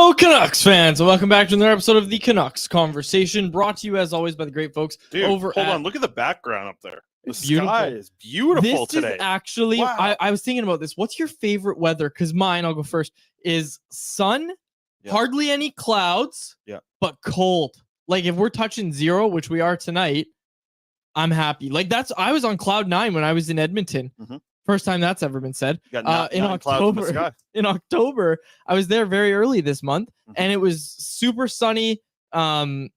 Hello, Canucks fans, and welcome back to another episode of the Canucks Conversation, brought to you as always by the great folks over hold on. Look at the background up there. The beautiful. Sky is beautiful today. This is actually, wow. I was thinking about this. What's your favorite weather? Because mine, I'll go first, is sun, hardly any clouds, but cold. Like if we're touching zero, which we are tonight, I'm happy. Like I was on cloud 9 when I was in Edmonton. Mm-hmm. First time that's ever been said. In October, I was there very early this month, and it was super sunny. You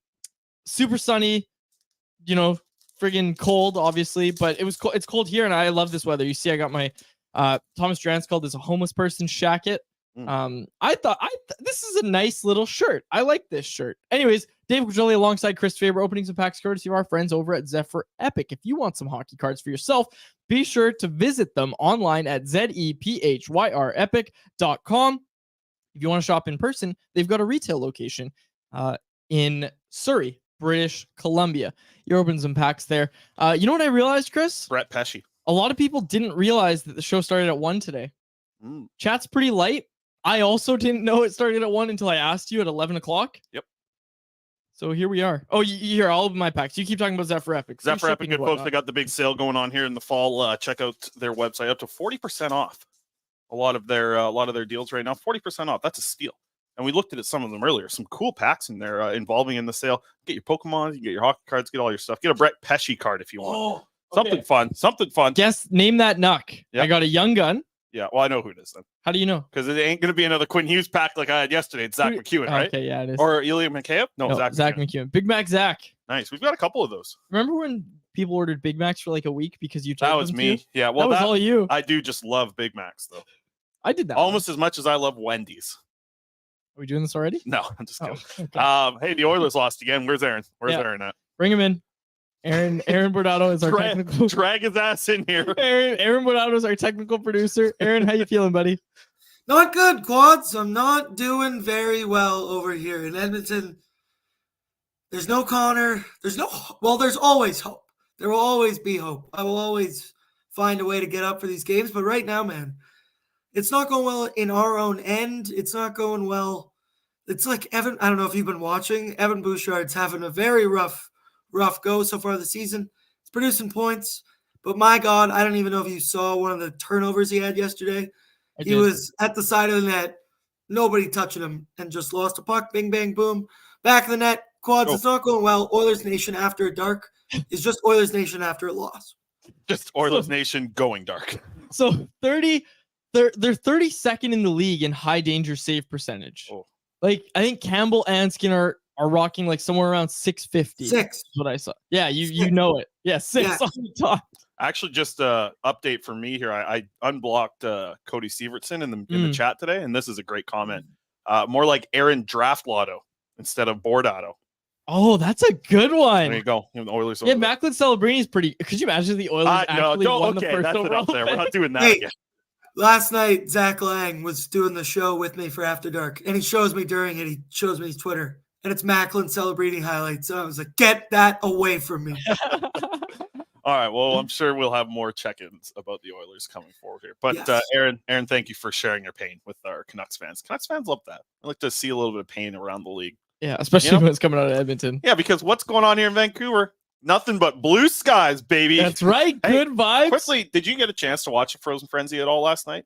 know, friggin' cold, obviously, but it was cold. It's cold here, and I love this weather. You see, I got my Thomas Drance called this a homeless person shacket. I thought this is a nice little shirt. I like this shirt. Anyways, Dave Quadrelli alongside Chris Faber, opening some packs courtesy of our friends over at Zephyr Epic. If you want some hockey cards for yourself, be sure to visit them online at zephyrepic.com. If you want to shop in person, they've got a retail location in Surrey, British Columbia. You're opening some packs there. You know what I realized, Chris? Brett Pesce. A lot of people didn't realize that the show started at 1 today. Chat's pretty light. I also didn't know it started at 1 until I asked you at 11 o'clock. Yep. So here we are. Oh, here, I'll open my packs. You keep talking about Zephyr Epic. Zephyr Epic, good folks. They got the big sale going on here in the fall. Check out their website, up to 40% off. A lot of their deals right now, 40% off. That's a steal. And we looked at some of them earlier. Some cool packs in there involving in the sale. Get your Pokemon, you get your hockey cards, get all your stuff. Get a Brett Pesce card if you want. Something fun. Guess, name that Nuck. Yep. I got a Young Gun. Yeah, well, I know who it is then. How do you know? Because it ain't going to be another Quinn Hughes pack like I had yesterday. It's Zach McEwen, right? Okay, yeah, it is. Or Ilya Mikheyev? No, Zach McEwen. Big Mac Zach. Nice. We've got a couple of those. Remember when people ordered Big Macs for like a week because you told them? That was me. Yeah, well, that was all you. I do just love Big Macs, though. I did that almost as much as I love Wendy's. Are we doing this already? No, I'm just kidding. Okay. Hey, the Oilers lost again. Where's Aaron? Aaron at? Bring him in. Aaron Bordato is our technical. Drag his ass in here. Aaron Bordato is our technical producer. Aaron, how you feeling, buddy? Not good, Quads. I'm not doing very well over here in Edmonton. There's no Connor. There's always hope. There will always be hope. I will always find a way to get up for these games. But right now, man, it's not going well in our own end. It's not going well. It's like Evan. I don't know if you've been watching. Evan Bouchard's having a very rough go so far this season. He's producing points, but my God, I don't even know if you saw one of the turnovers he had yesterday. He was at the side of the net, nobody touching him, and just lost a puck. Bing, bang, boom. Back of the net. Quads, It's not going well. Oilers Nation after a dark is just Oilers Nation after a loss. Just Oilers Nation going dark. So they're 32nd in the league in high danger save percentage. Like I think Campbell and Skinner are rocking like somewhere around 650. 6 is what I saw. Yeah, you know it. Yeah, 6 on the top. Actually, just a update for me here. I unblocked Cody Sievertson in the chat today, and this is a great comment. More like Aaron Draft Lotto instead of Bordato. Oh, that's a good one. There you go. The Oilers. Yeah, Macklin Celebrini is pretty. Could you imagine the Oilers actually won the first overall? We're not doing that again. Last night, Zach Lang was doing the show with me for After Dark, and he shows me during it. He shows me his Twitter. And it's Macklin Celebrini highlights. So I was like, get that away from me. All right. Well, I'm sure we'll have more check-ins about the Oilers coming forward here. But yes. Aaron, thank you for sharing your pain with our Canucks fans. Canucks fans love that. I like to see a little bit of pain around the league. Yeah, especially when it's coming out of Edmonton. Yeah, because what's going on here in Vancouver? Nothing but blue skies, baby. That's right. Good vibes. Quickly, did you get a chance to watch Frozen Frenzy at all last night?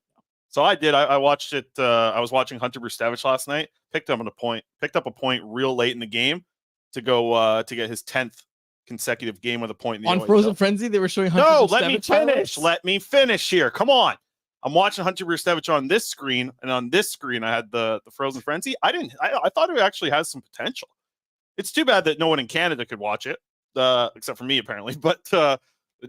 So I did. I watched it. I was watching Hunter Brustevich last night. Picked up a point real late in the game to go to get his 10th consecutive game with a point in the on OHL. Frozen Frenzy. They were showing Hunter Brustevich. Let me finish. Let me finish here. Come on. I'm watching Hunter Brustevich on this screen, and on this screen I had the Frozen Frenzy. I thought it actually has some potential. It's too bad that no one in Canada could watch it, except for me apparently. But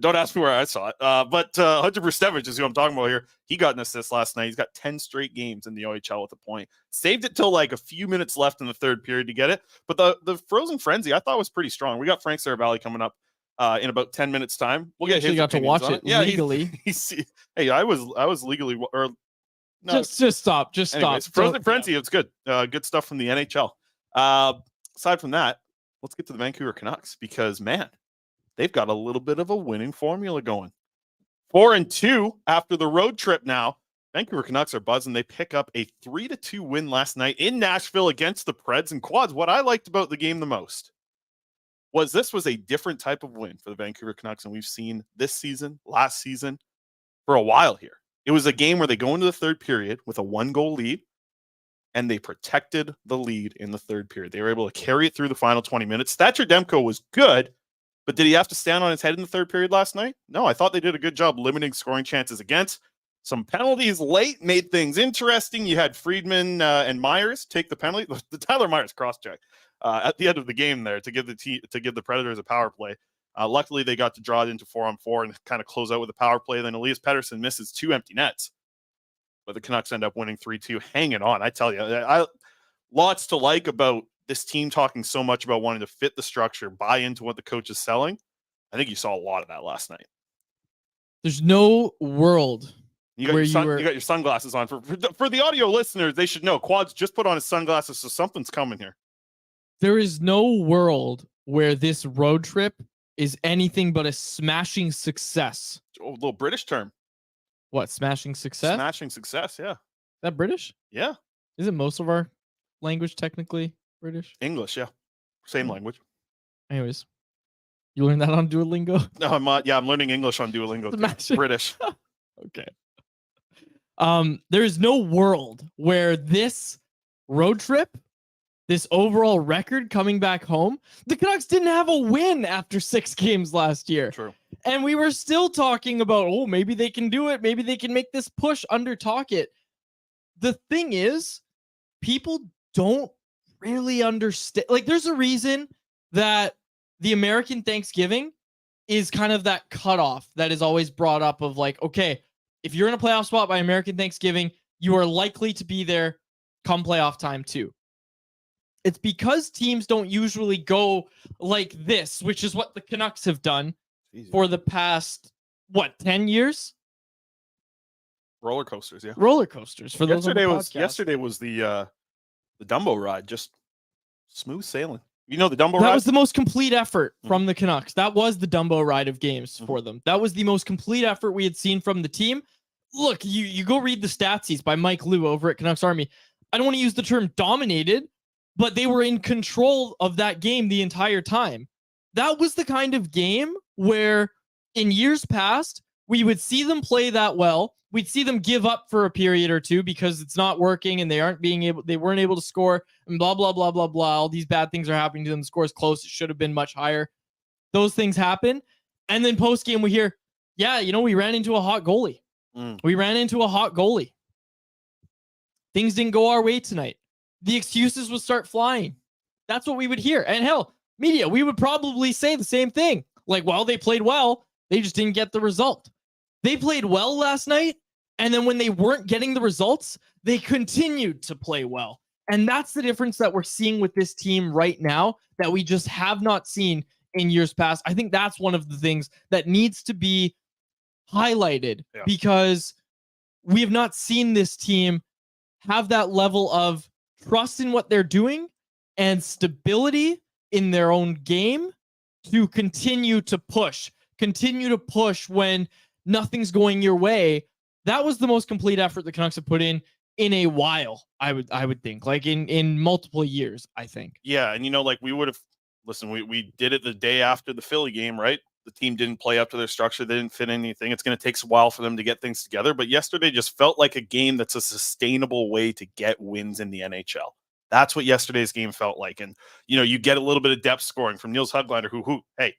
don't ask me where I saw it. But Hunter Brustevich is who I'm talking about here. He got an assist last night. He's got 10 straight games in the OHL with a point. Saved it till like a few minutes left in the third period to get it. But the Frozen Frenzy I thought was pretty strong. We got Frank Seravalli coming up in about 10 minutes time. We'll get his got to watch it legally. Hey, I was legally or no. Just stop. Anyways, Frozen Frenzy. It's good. Good stuff from the NHL. Aside from that, let's get to the Vancouver Canucks because man, they've got a little bit of a winning formula going. 4-2 after the road trip now. Vancouver Canucks are buzzing. They pick up a 3-2 win last night in Nashville against the Preds. And Quads, what I liked about the game the most was this was a different type of win for the Vancouver Canucks, and we've seen this season, last season, for a while here. It was a game where they go into the third period with a 1-goal lead, and they protected the lead in the third period. They were able to carry it through the final 20 minutes. Thatcher Demko was good, but did he have to stand on his head in the third period last night? No, I thought they did a good job limiting scoring chances against. Some penalties late made things interesting. You had Friedman and Myers take the penalty. The Tyler Myers cross-check at the end of the game there to give the Predators a power play. Luckily, they got to draw it into 4-on-4 and kind of close out with a power play. Then Elias Pettersson misses 2 empty nets. But the Canucks end up winning 3-2, hanging on. I tell you, lots to like about this team talking so much about wanting to fit the structure, buy into what the coach is selling. I think you saw a lot of that last night. There's no world you got your sunglasses on. For the audio listeners, they should know. Quads just put on his sunglasses, so something's coming here. There is no world where this road trip is anything but a smashing success. Oh, a little British term. What, smashing success? Smashing success, yeah. Is that British? Yeah. Isn't most of our language technically British? English, yeah. Same language. Anyways, you learned that on Duolingo? No, I'm learning English on Duolingo. British. Okay. There is no world where this road trip, this overall record coming back home, the Canucks didn't have a win after 6 games last year. True. And we were still talking about, oh, maybe they can do it. Maybe they can make this push under Tocchet. The thing is, people don't really understand. Like, there's a reason that the American Thanksgiving is kind of that cutoff that is always brought up of like, okay, if you're in a playoff spot by American Thanksgiving, you are likely to be there come playoff time too. It's because teams don't usually go like this, which is what the Canucks have done for the past, 10 years? Roller coasters, yeah. Roller coasters. For those yesterday was the Dumbo ride, just smooth sailing. You know the Dumbo ride? That was the most complete effort from the Canucks. That was the Dumbo ride of games for them. That was the most complete effort we had seen from the team. Look, you go read the statsies by Mike Liu over at Canucks Army. I don't want to use the term dominated, but they were in control of that game the entire time. That was the kind of game where in years past, we would see them play that well. We'd see them give up for a period or two because it's not working and they weren't able to score and blah, blah, blah, blah, blah. All these bad things are happening to them. The score is close. It should have been much higher. Those things happen. And then post game, we hear, yeah, we ran into a hot goalie. We ran into a hot goalie. Things didn't go our way tonight. The excuses would start flying. That's what we would hear. And hell, media, we would probably say the same thing. Like, well, they played well. They just didn't get the result. They played well last night. And then when they weren't getting the results, they continued to play well. And that's the difference that we're seeing with this team right now that we just have not seen in years past. I think that's one of the things that needs to be highlighted because we have not seen this team have that level of trust in what they're doing and stability in their own game to continue to push when nothing's going your way. That was the most complete effort the Canucks have put in a while, I would think, like in multiple years, I think. Yeah, and we would have we did it the day after the Philly game, right? The team didn't play up to their structure. They didn't fit anything. It's going to take a while for them to get things together. But yesterday just felt like a game that's a sustainable way to get wins in the NHL. That's what yesterday's game felt like. And, you get a little bit of depth scoring from Niels Höglander, who, hey,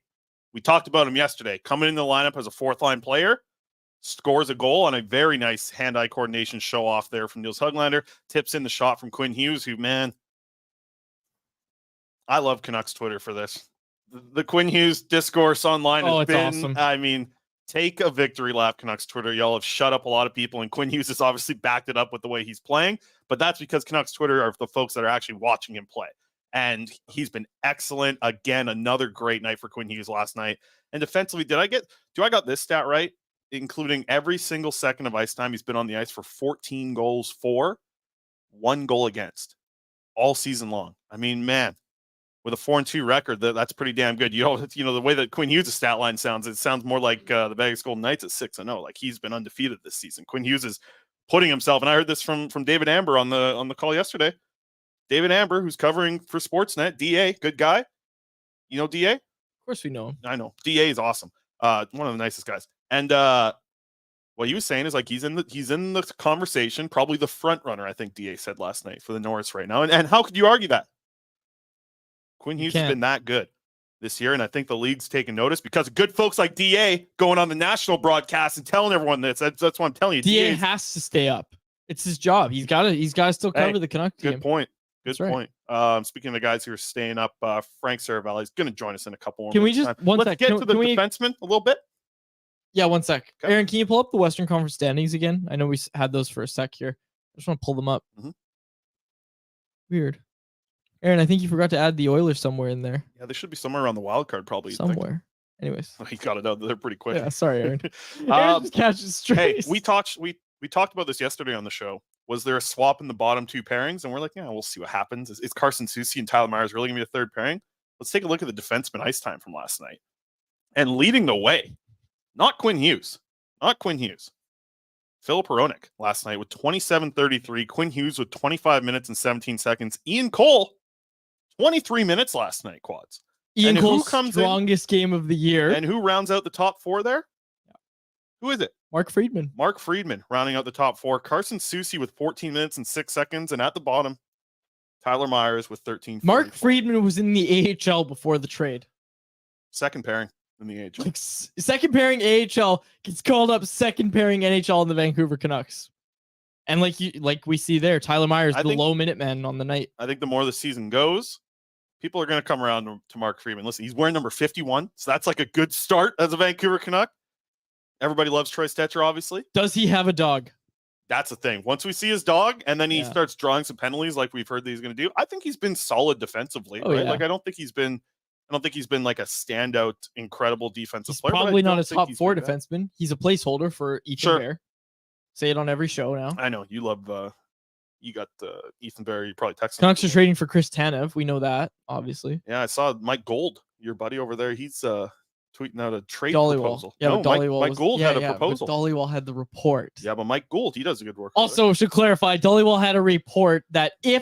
we talked about him yesterday. Coming in the lineup as a fourth-line player, scores a goal on a very nice hand-eye coordination show-off there from Niels Höglander. Tips in the shot from Quinn Hughes, who, man, I love Canucks Twitter for this. The Quinn Hughes discourse online has been awesome. I mean, take a victory lap, Canucks Twitter. Y'all have shut up a lot of people, and Quinn Hughes has obviously backed it up with the way he's playing, but that's because Canucks Twitter are the folks that are actually watching him play. And he's been excellent. Again, another great night for Quinn Hughes last night. And defensively, do I got this stat right? Including every single second of ice time, he's been on the ice for 14 goals for, 1 goal against all season long. I mean, man, with a 4-2 record, that's pretty damn good. The way that Quinn Hughes' stat line sounds, it sounds more like the Vegas Golden Knights at 6-0. Like, he's been undefeated this season. Quinn Hughes is putting himself. And I heard this from David Amber on the call yesterday. David Amber, who's covering for Sportsnet, DA, good guy. You know DA? Of course we know him. I know. DA is awesome. One of the nicest guys. And what he was saying is like he's in the conversation, probably the front runner, I think DA said last night for the Norris right now. And how could you argue that? Quinn Hughes has been that good this year, and I think the league's taking notice because of good folks like DA going on the national broadcast and telling everyone this. That's what I'm telling you. DA has to stay up. It's his job. He's got to still cover the Canucks team. Good point. Good That's point. Right. Speaking of the guys who are staying up, Frank Seravalli is going to join us in a couple more Can we minutes. just one Let's sec. get Can to the defenseman a little bit. Yeah, one sec. Okay. Aaron, can you pull up the Western Conference standings again? I know we had those for a sec here. I just want to pull them up. Mm-hmm. Weird. Aaron, I think you forgot to add the Oilers somewhere in there. Yeah, they should be somewhere around the wild card, probably. Somewhere. Anyways. He got it out there pretty quick. Yeah, sorry, Aaron. Aaron just catches straight. Hey, we talked about this yesterday on the show. Was there a swap in the bottom two pairings? And we're like, yeah, we'll see what happens. Is Carson Soucy and Tyler Myers really going to be a third pairing? Let's take a look at the defenseman ice time from last night. And leading the way, not Quinn Hughes. Filip Hronek last night with 27:33. Quinn Hughes with 25 minutes and 17 seconds. Ian Cole, 23 minutes last night, Quads. Ian Cole's strongest game of the year. And who rounds out the top four there? Yeah. Who is it? Mark Friedman. Mark Friedman rounding out the top four. Carson Soucy with 14 minutes and 6 seconds. And at the bottom, Tyler Myers with 13. Mark Friedman was in the AHL before the trade. Second pairing in the AHL. Like, second pairing AHL gets called up second pairing NHL in the Vancouver Canucks. And like we see there, Tyler Myers, the low minute man on the night. I think the more the season goes, people are going to come around to Mark Friedman. Listen, he's wearing number 51. So that's like a good start as a Vancouver Canuck. Everybody loves Troy Stetcher, obviously. Does he have a dog? That's the thing. Once we see his dog and then he starts drawing some penalties like we've heard that he's going to do, I think he's been solid defensively. Right? Yeah. Like I don't think he's been like a standout, incredible defensive player. Probably not a top four defenseman. He's a placeholder for Ethan Bear. Say it on every show now. I know you love. You got Ethan Bear. You probably texted. Canucks are trading for Chris Tanev. We know that, obviously. Yeah, I saw Mike Gold, your buddy over there. He's tweeting out a trade proposal. Yeah, no, Mike Gould had a proposal. Dollywall had the report. Yeah, but Mike Gould, he does a good work. Also, should clarify, Dollywall had a report that and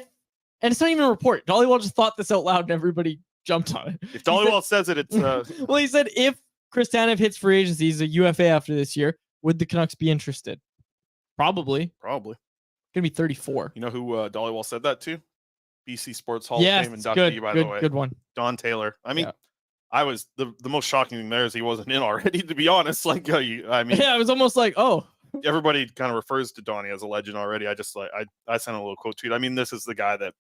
it's not even a report. Dollywall just thought this out loud and everybody jumped on it. If Dollywall says it, it's well, he said if Chris Tanev hits free agency, he's a UFA after this year, would the Canucks be interested? Probably. Probably. Gonna be 34. You know who Dollywall said that to? BC Sports Hall of Fame inductee, by the way. Good one. Don Taylor. I mean, I was the most shocking thing there is he wasn't in already, to be honest. Like, I mean, yeah, it was almost like, oh, everybody kind of refers to Donnie as a legend already. I just I sent a little quote tweet. I mean, this is the guy that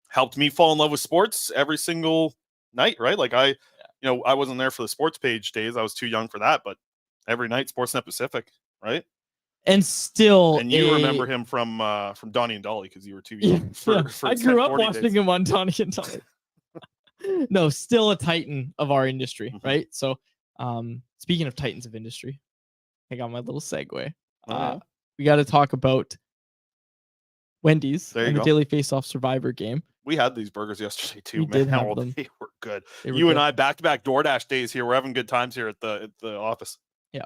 helped me fall in love with sports every single night, right? Like I wasn't there for the sports page days. I was too young for that, but every night, Sportsnet Pacific, right? And still, you remember him from Donnie and Dolly because you were too young. I grew up watching him on Donnie and Dolly. No, still a titan of our industry, right? So, speaking of titans of industry, I got my little segue. We got to talk about Wendy's and the Daily Faceoff Survivor game. We had these burgers yesterday too, man. They were good. You and I back-to-back DoorDash days here. We're having good times here at the office. Yeah.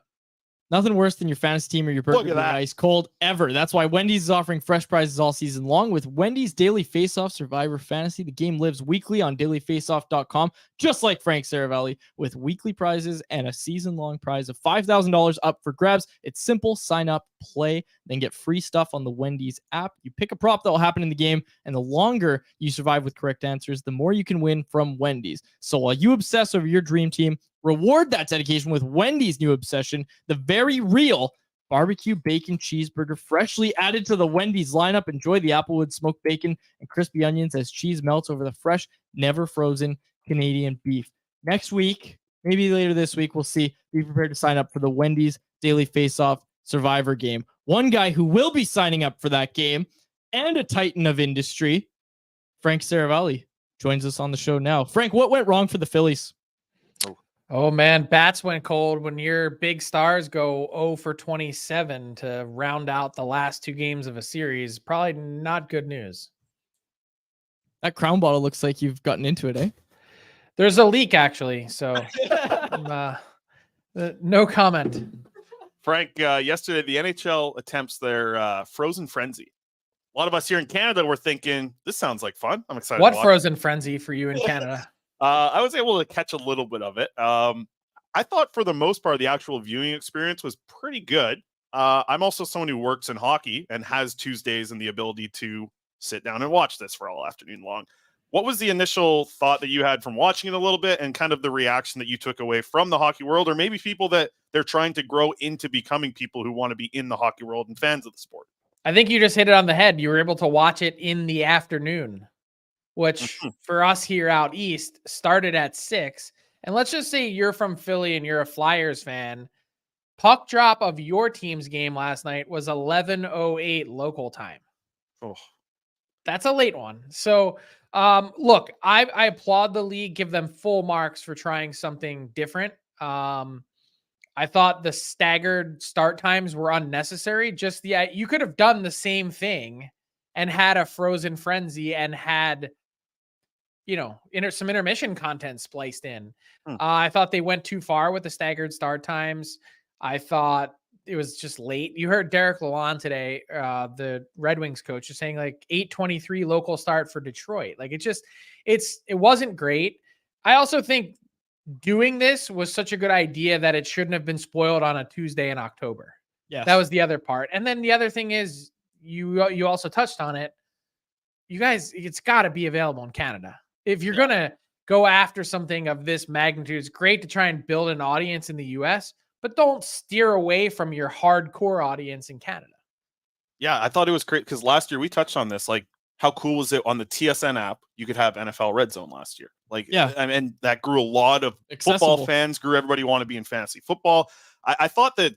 Nothing worse than your fantasy team or your burger being ice cold ever. That's why Wendy's is offering fresh prizes all season long with Wendy's Daily Faceoff Survivor Fantasy. The game lives weekly on dailyfaceoff.com, just like Frank Seravalli, with weekly prizes and a season-long prize of $5,000 up for grabs. It's simple. Sign up, play, then get free stuff on the Wendy's app. You pick a prop that will happen in the game, and the longer you survive with correct answers, the more you can win from Wendy's. So while you obsess over your dream team, reward that dedication with Wendy's new obsession, the very real barbecue bacon cheeseburger, freshly added to the Wendy's lineup. Enjoy the Applewood smoked bacon and crispy onions as cheese melts over the fresh, never frozen Canadian beef. Next week, maybe later this week, we'll see. Be prepared to sign up for the Wendy's Daily Faceoff Survivor game. One guy who will be signing up for that game and a titan of industry, Frank Seravalli, joins us on the show now. Frank, what went wrong for the Phillies? Oh, man, bats went cold when your big stars go 0 for 27 to round out the last two games of a series. Probably not good news. That Crown bottle looks like you've gotten into it, eh? There's a leak, actually, so no comment. Frank, yesterday the NHL attempts their Frozen Frenzy. A lot of us here in Canada were thinking, this sounds like fun. I'm excited. What to watch Frozen Frenzy for you in Canada? I was able to catch a little bit of it. I thought for the most part, the actual viewing experience was pretty good. I'm also someone who works in hockey and has Tuesdays and the ability to sit down and watch this for all afternoon long. What was the initial thought that you had from watching it a little bit and kind of the reaction that you took away from the hockey world, or maybe people that they're trying to grow into becoming people who want to be in the hockey world and fans of the sport? I think you just hit it on the head. You were able to watch it in the afternoon, which for us here out east started at 6. And let's just say you're from Philly and you're a Flyers fan. Puck drop of your team's game last night was 11:08 local time. Oh. That's a late one. So, look, I applaud the league, give them full marks for trying something different. I thought the staggered start times were unnecessary. You could have done the same thing and had a Frozen Frenzy and had, some intermission content spliced in. I thought they went too far with the staggered start times. I thought it was just late. You heard Derek Lalonde today, the Red Wings coach, just saying like 8:23 local start for Detroit. Like it wasn't great. I also think doing this was such a good idea that it shouldn't have been spoiled on a Tuesday in October. Yeah, that was the other part. And then the other thing is you also touched on it. You guys, it's got to be available in Canada. If you're going to go after something of this magnitude, it's great to try and build an audience in the US, but don't steer away from your hardcore audience in Canada. Yeah, I thought it was great because last year we touched on this. Like, how cool was it on the TSN app? You could have NFL Red Zone last year. Like, yeah, and that grew a lot of football fans, grew everybody want to be in fantasy football. I thought that,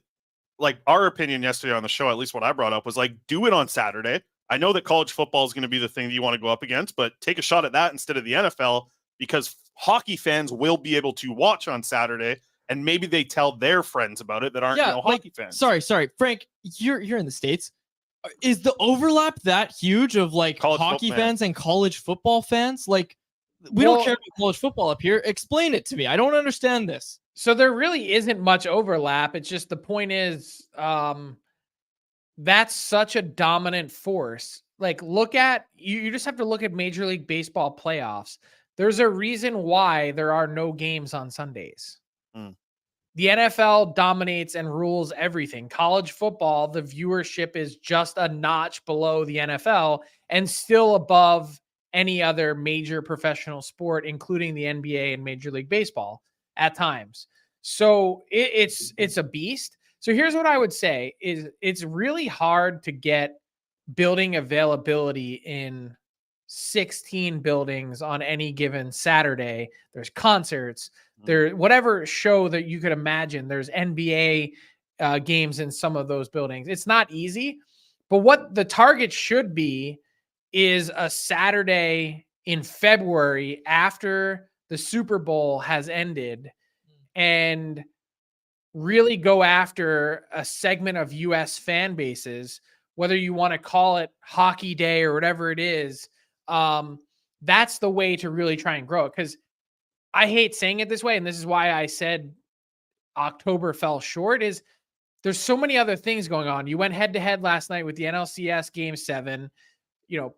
like, our opinion yesterday on the show, at least what I brought up, was like, do it on Saturday. I know that college football is going to be the thing that you want to go up against, but take a shot at that instead of the NFL, because hockey fans will be able to watch on Saturday, and maybe they tell their friends about it that aren't hockey fans. Sorry, Frank, you're in the States. Is the overlap that huge of like college hockey fans and college football fans? Like, we don't care about college football up here. Explain it to me. I don't understand this. So there really isn't much overlap. It's just the point is that's such a dominant force. Like, look at you just have to look at Major League Baseball playoffs. There's a reason why there are no games on Sundays. The NFL dominates and rules everything. College football, the viewership is just a notch below the NFL and still above any other major professional sport, including the NBA and Major League Baseball at times. So it's a beast. So here's what I would say is it's really hard to get building availability in 16 buildings on any given Saturday. There's concerts, there, whatever show that you could imagine. There's NBA games in some of those buildings. It's not easy, but what the target should be is a Saturday in February after the Super Bowl has ended and really go after a segment of US fan bases, whether you want to call it Hockey Day or whatever it is. That's the way to really try and grow it. Because I hate saying it this way, and this is why I said October fell short, is there's so many other things going on. You went head to head last night with the NLCS Game 7.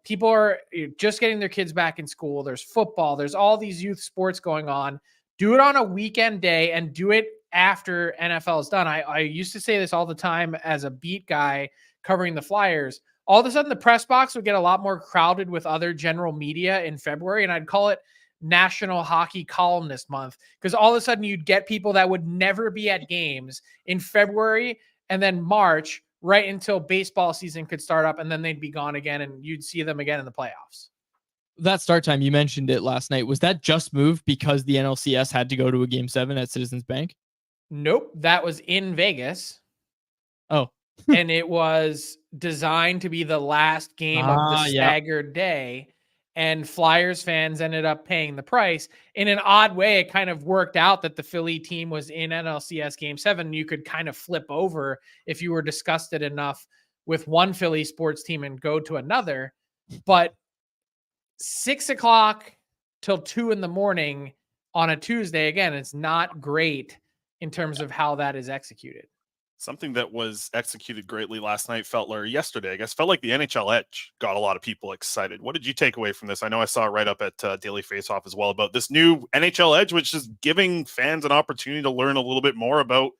People are just getting their kids back in school. There's football. There's all these youth sports going on. Do it on a weekend day and do it after NFL is done. I used to say this all the time as a beat guy covering the Flyers. All of a sudden, the press box would get a lot more crowded with other general media in February, and I'd call it National Hockey Columnist Month, because all of a sudden you'd get people that would never be at games in February and then March, right until baseball season could start up, and then they'd be gone again, and you'd see them again in the playoffs. That start time, you mentioned it last night. Was that just moved because the NLCS had to go to a Game 7 at Citizens Bank? Nope, that was in Vegas. Oh. And it was designed to be the last game of the staggered day. And Flyers fans ended up paying the price. In an odd way, it kind of worked out that the Philly team was in NLCS Game 7. You could kind of flip over if you were disgusted enough with one Philly sports team and go to another. But 6 o'clock till 2 a.m. on a Tuesday, again, it's not great in terms of how that is executed. Something that was executed greatly last night felt yesterday, I guess, felt like the NHL Edge got a lot of people excited. What did you take away from this? I know I saw it right up at Daily Faceoff as well about this new NHL Edge, which is giving fans an opportunity to learn a little bit more about,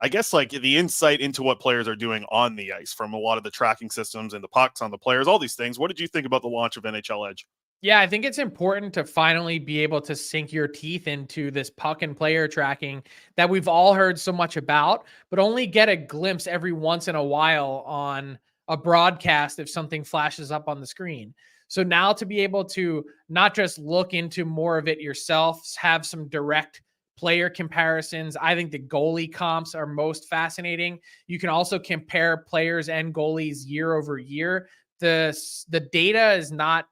I guess, like the insight into what players are doing on the ice from a lot of the tracking systems and the pucks on the players, all these things. What did you think about the launch of NHL Edge? Yeah, I think it's important to finally be able to sink your teeth into this puck and player tracking that we've all heard so much about, but only get a glimpse every once in a while on a broadcast if something flashes up on the screen. So now to be able to not just look into more of it yourself, have some direct player comparisons. I think the goalie comps are most fascinating. You can also compare players and goalies year over year. The data is not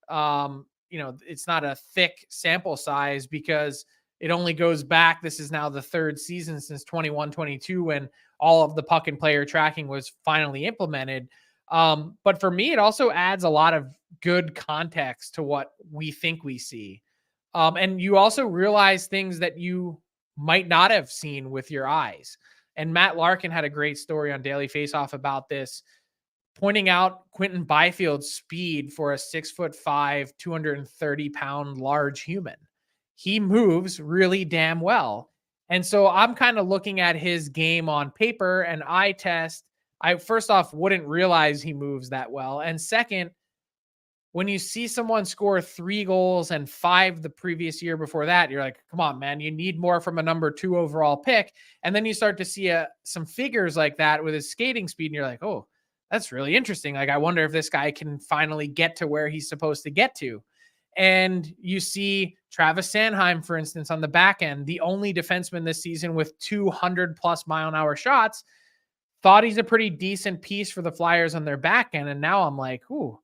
it's not a thick sample size because it only goes back. This is now the third season since 21-22 when all of the puck and player tracking was finally implemented. But for me, it also adds a lot of good context to what we think we see. And you also realize things that you might not have seen with your eyes. And Matt Larkin had a great story on Daily Faceoff about this, pointing out Quentin Byfield's speed for a 6'5", 230-pound large human. He moves really damn well. And so I'm kind of looking at his game on paper and eye test. I first off wouldn't realize he moves that well. And second, when you see someone score 3 goals and 5 the previous year before that, you're like, come on, man, you need more from a number 2 overall pick. And then you start to see some figures like that with his skating speed. And you're like, oh, that's really interesting. Like, I wonder if this guy can finally get to where he's supposed to get to. And you see Travis Sanheim, for instance, on the back end, the only defenseman this season with 200+ mile-an-hour shots, thought he's a pretty decent piece for the Flyers on their back end. And now I'm like, ooh,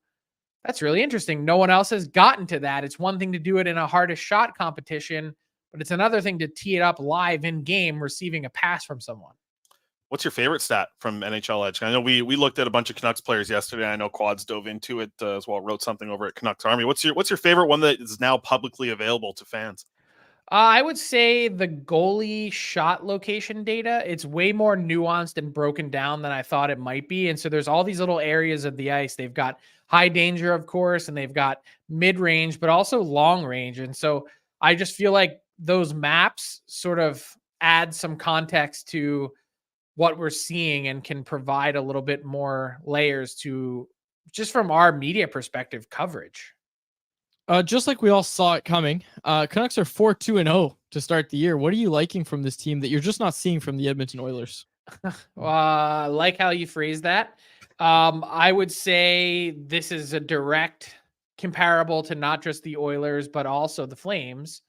that's really interesting. No one else has gotten to that. It's one thing to do it in a hardest shot competition, but it's another thing to tee it up live in game, receiving a pass from someone. What's your favorite stat from NHL Edge? I know we looked at a bunch of Canucks players yesterday. I know Quads dove into it as well, wrote something over at Canucks Army. What's your favorite one that is now publicly available to fans? I would say the goalie shot location data. It's way more nuanced and broken down than I thought it might be. And so there's all these little areas of the ice. They've got high danger, of course, and they've got mid-range, but also long range. And so I just feel like those maps sort of add some context to what we're seeing and can provide a little bit more layers to, just from our media perspective, coverage. Just like we all saw it coming, Canucks are 4-2-0 to start the year. What are you liking from this team that you're just not seeing from the Edmonton Oilers? Like how you phrased that. I would say this is a direct comparable to not just the Oilers, but also the Flames.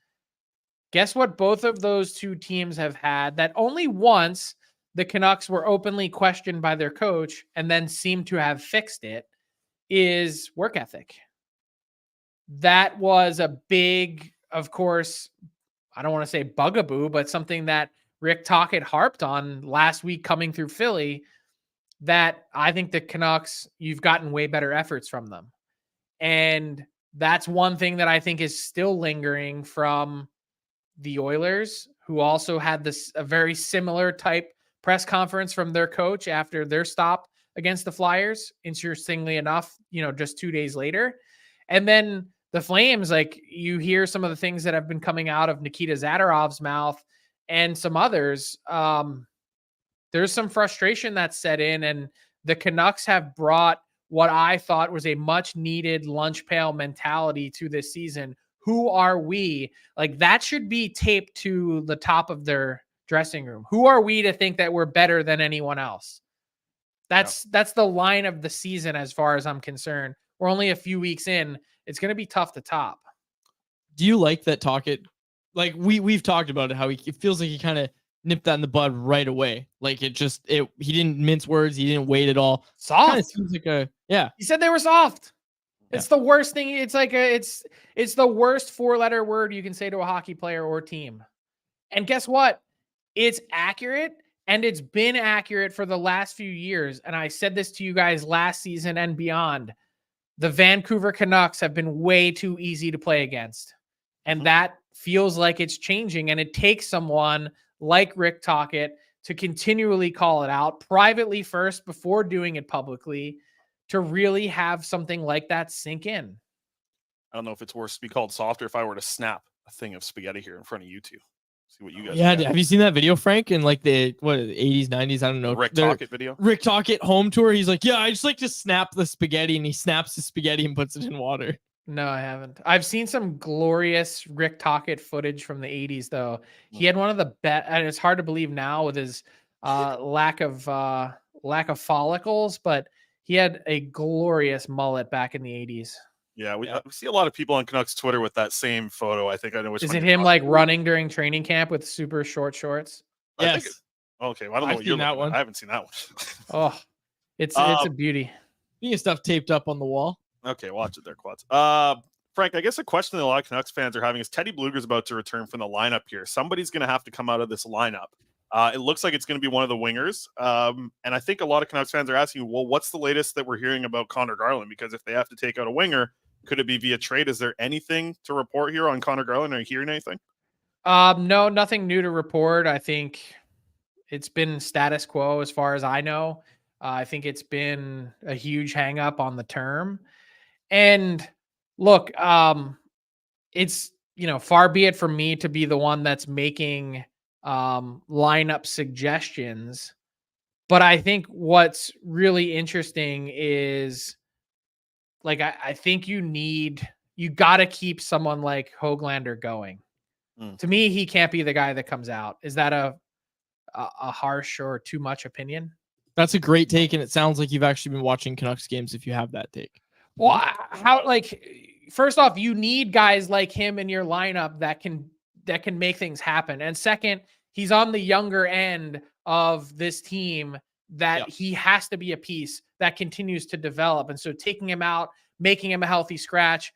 Guess what both of those two teams have had that only once the Canucks were openly questioned by their coach and then seemed to have fixed it, is work ethic. That was a big, of course, I don't want to say bugaboo, but something that Rick Tocchet harped on last week coming through Philly, that I think the Canucks, you've gotten way better efforts from them. And that's one thing that I think is still lingering from the Oilers, who also had a very similar type press conference from their coach after their stop against the Flyers, interestingly enough, just 2 days later. And then the Flames, like, you hear some of the things that have been coming out of Nikita Zadorov's mouth and some others. There's some frustration that's set in, and the Canucks have brought what I thought was a much needed lunch pail mentality to this season. Who are we? Like, that should be taped to the top of their dressing room. Who are we to think that we're better than anyone else? That's the line of the season as far as I'm concerned. We're only a few weeks in. It's going to be tough to top. Do you like that Tocchet? Like, we've talked about it, how it feels like he kind of nipped that in the bud right away. Like, he didn't mince words. He didn't wait at all. Soft. Seems like He said they were soft. Yeah. It's the worst thing. It's like it's the worst 4-letter word you can say to a hockey player or team. And guess what? It's accurate, and it's been accurate for the last few years. And I said this to you guys last season and beyond. The Vancouver Canucks have been way too easy to play against. And that feels like it's changing. And it takes someone like Rick Tocchet to continually call it out privately first before doing it publicly, to really have something like that sink in. I don't know if it's worse to be called soft or if I were to snap a thing of spaghetti here in front of you two. See what you guys. Yeah, have you seen that video, Frank? In like the 80s, 90s? I don't know. Rick Tocchet video. Rick Tocchet home tour. He's like, yeah, I just like to snap the spaghetti, and he snaps the spaghetti and puts it in water. No, I haven't. I've seen some glorious Rick Tocchet footage from the 80s, though. He had one of the best, and it's hard to believe now with his lack of follicles, but he had a glorious mullet back in the 80s. Yeah, we see a lot of people on Canucks Twitter with that same photo. I think I know which Is one. it him like running during training camp with super short shorts? Yes. Okay, well, I don't know what you're looking at. I haven't seen that one. Oh, it's a beauty. Being stuff taped up on the wall. Okay, watch it there, Quads. Frank, I guess a question that a lot of Canucks fans are having is Teddy Bluger's about to return from the lineup here. Somebody's going to have to come out of this lineup. It looks like it's going to be one of the wingers. And I think a lot of Canucks fans are asking, well, what's the latest that we're hearing about Connor Garland? Because if they have to take out a winger, could it be via trade? Is there anything to report here on Connor Garland? Are you hearing anything? No, nothing new to report. I think it's been status quo as far as I know. I think it's been a huge hang up on the term. And look, it's, far be it from me to be the one that's making lineup suggestions. But I think what's really interesting is, like, I think you got to keep someone like Höglander going. To me, he can't be the guy that comes out. Is that a harsh or too much opinion? That's a great take, and it sounds like you've actually been watching Canucks games if you have that take. Well, first off, you need guys like him in your lineup that can make things happen. And second, he's on the younger end of this team that he has to be a piece that continues to develop. And so taking him out, making him a healthy scratch.